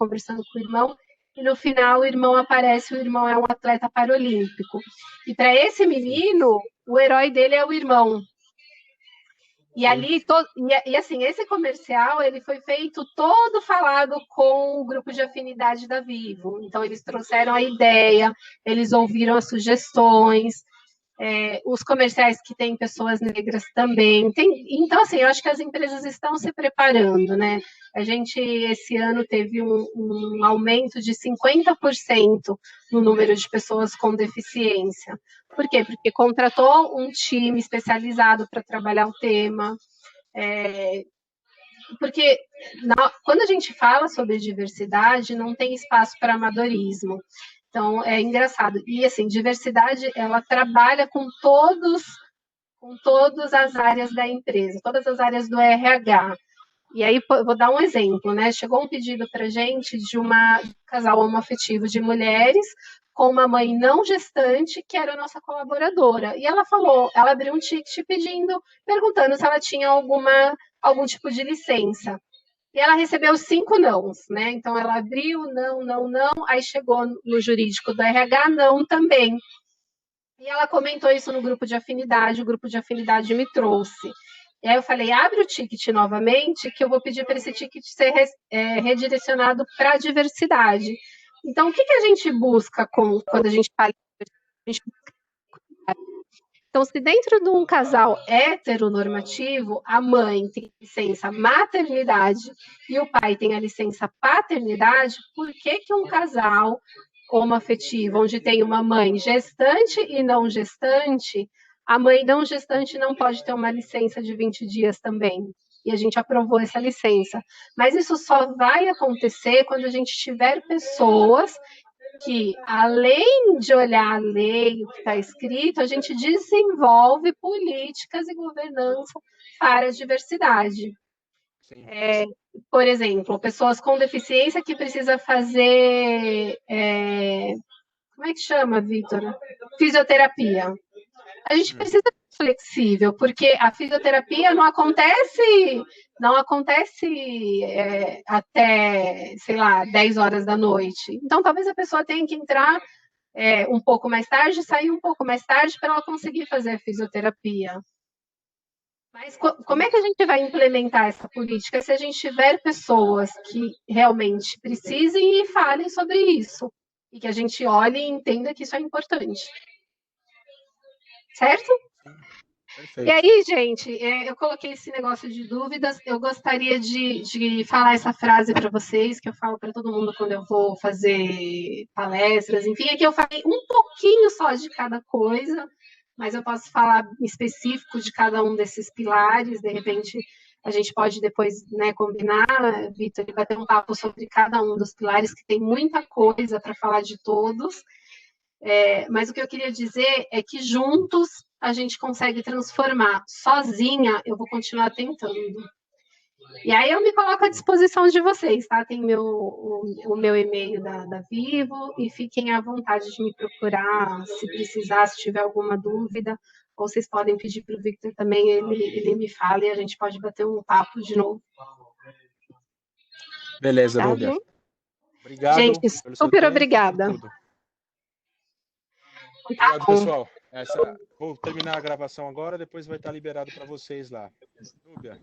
e no final o irmão aparece, o irmão é um atleta paralímpico. E para esse menino, o herói dele é o irmão. E ali, assim, esse comercial, ele foi feito todo falado com o grupo de afinidade da Vivo. Então, eles trouxeram a ideia, eles ouviram as sugestões, os comerciais que têm pessoas negras também. Então, assim, eu acho que as empresas estão se preparando, né? A gente, esse ano, teve um aumento de 50% no número de pessoas com deficiência. Por quê? Porque contratou um time especializado para trabalhar o tema. Porque quando a gente fala sobre diversidade, não tem espaço para amadorismo. Então, é engraçado. E, assim, diversidade, ela trabalha com todas as áreas da empresa, todas as áreas do RH. E aí, vou dar um exemplo, né? Chegou um pedido para a gente de um casal homoafetivo de mulheres com uma mãe não gestante, que era a nossa colaboradora. E ela abriu um ticket perguntando se ela tinha algum tipo de licença. E ela recebeu 5 nãos, né? Então, ela abriu, não, aí chegou no jurídico do RH, não também. E ela comentou isso no grupo de afinidade, o grupo de afinidade me trouxe. E aí eu falei, abre o ticket novamente, que eu vou pedir para esse ticket ser redirecionado para a diversidade. Então, o que a gente busca quando a gente fala de diversidade? Então, se dentro de um casal heteronormativo, a mãe tem licença maternidade e o pai tem a licença paternidade, por que um casal homoafetivo, onde tem uma mãe gestante e não gestante, a mãe não gestante não pode ter uma licença de 20 dias também? E a gente aprovou essa licença. Mas isso só vai acontecer quando a gente tiver pessoas que, além de olhar a lei, o que está escrito, a gente desenvolve políticas e governança para a diversidade. Por exemplo, pessoas com deficiência que precisa fazer, como é que chama, Vitor? Fisioterapia. A gente precisa ser flexível, porque a fisioterapia não acontece até, sei lá, 10 horas da noite. Então, talvez a pessoa tenha que entrar um pouco mais tarde, sair um pouco mais tarde para ela conseguir fazer a fisioterapia. Mas como é que a gente vai implementar essa política se a gente tiver pessoas que realmente precisem e falem sobre isso? E que a gente olhe e entenda que isso é importante. Certo? Perfeito. E aí, gente, eu coloquei esse negócio de dúvidas. Eu gostaria de falar essa frase para vocês, que eu falo para todo mundo quando eu vou fazer palestras. Enfim, aqui eu falei um pouquinho só de cada coisa, mas eu posso falar específico de cada um desses pilares. De repente, a gente pode depois, né, combinar, Vitor, e bater um papo sobre cada um dos pilares, que tem muita coisa para falar de todos. Mas o que eu queria dizer é que juntos a gente consegue transformar. Sozinha, eu vou continuar tentando. E aí eu me coloco à disposição de vocês, tá? Tem o meu e-mail da Vivo, e fiquem à vontade de me procurar, se precisar, se tiver alguma dúvida, ou vocês podem pedir para o Victor também, ele me fala e a gente pode bater um papo de novo. Beleza, Núbia. Obrigado. Gente, super obrigada. Obrigado, pessoal. Vou terminar a gravação agora, depois vai estar liberado para vocês lá. Núbia.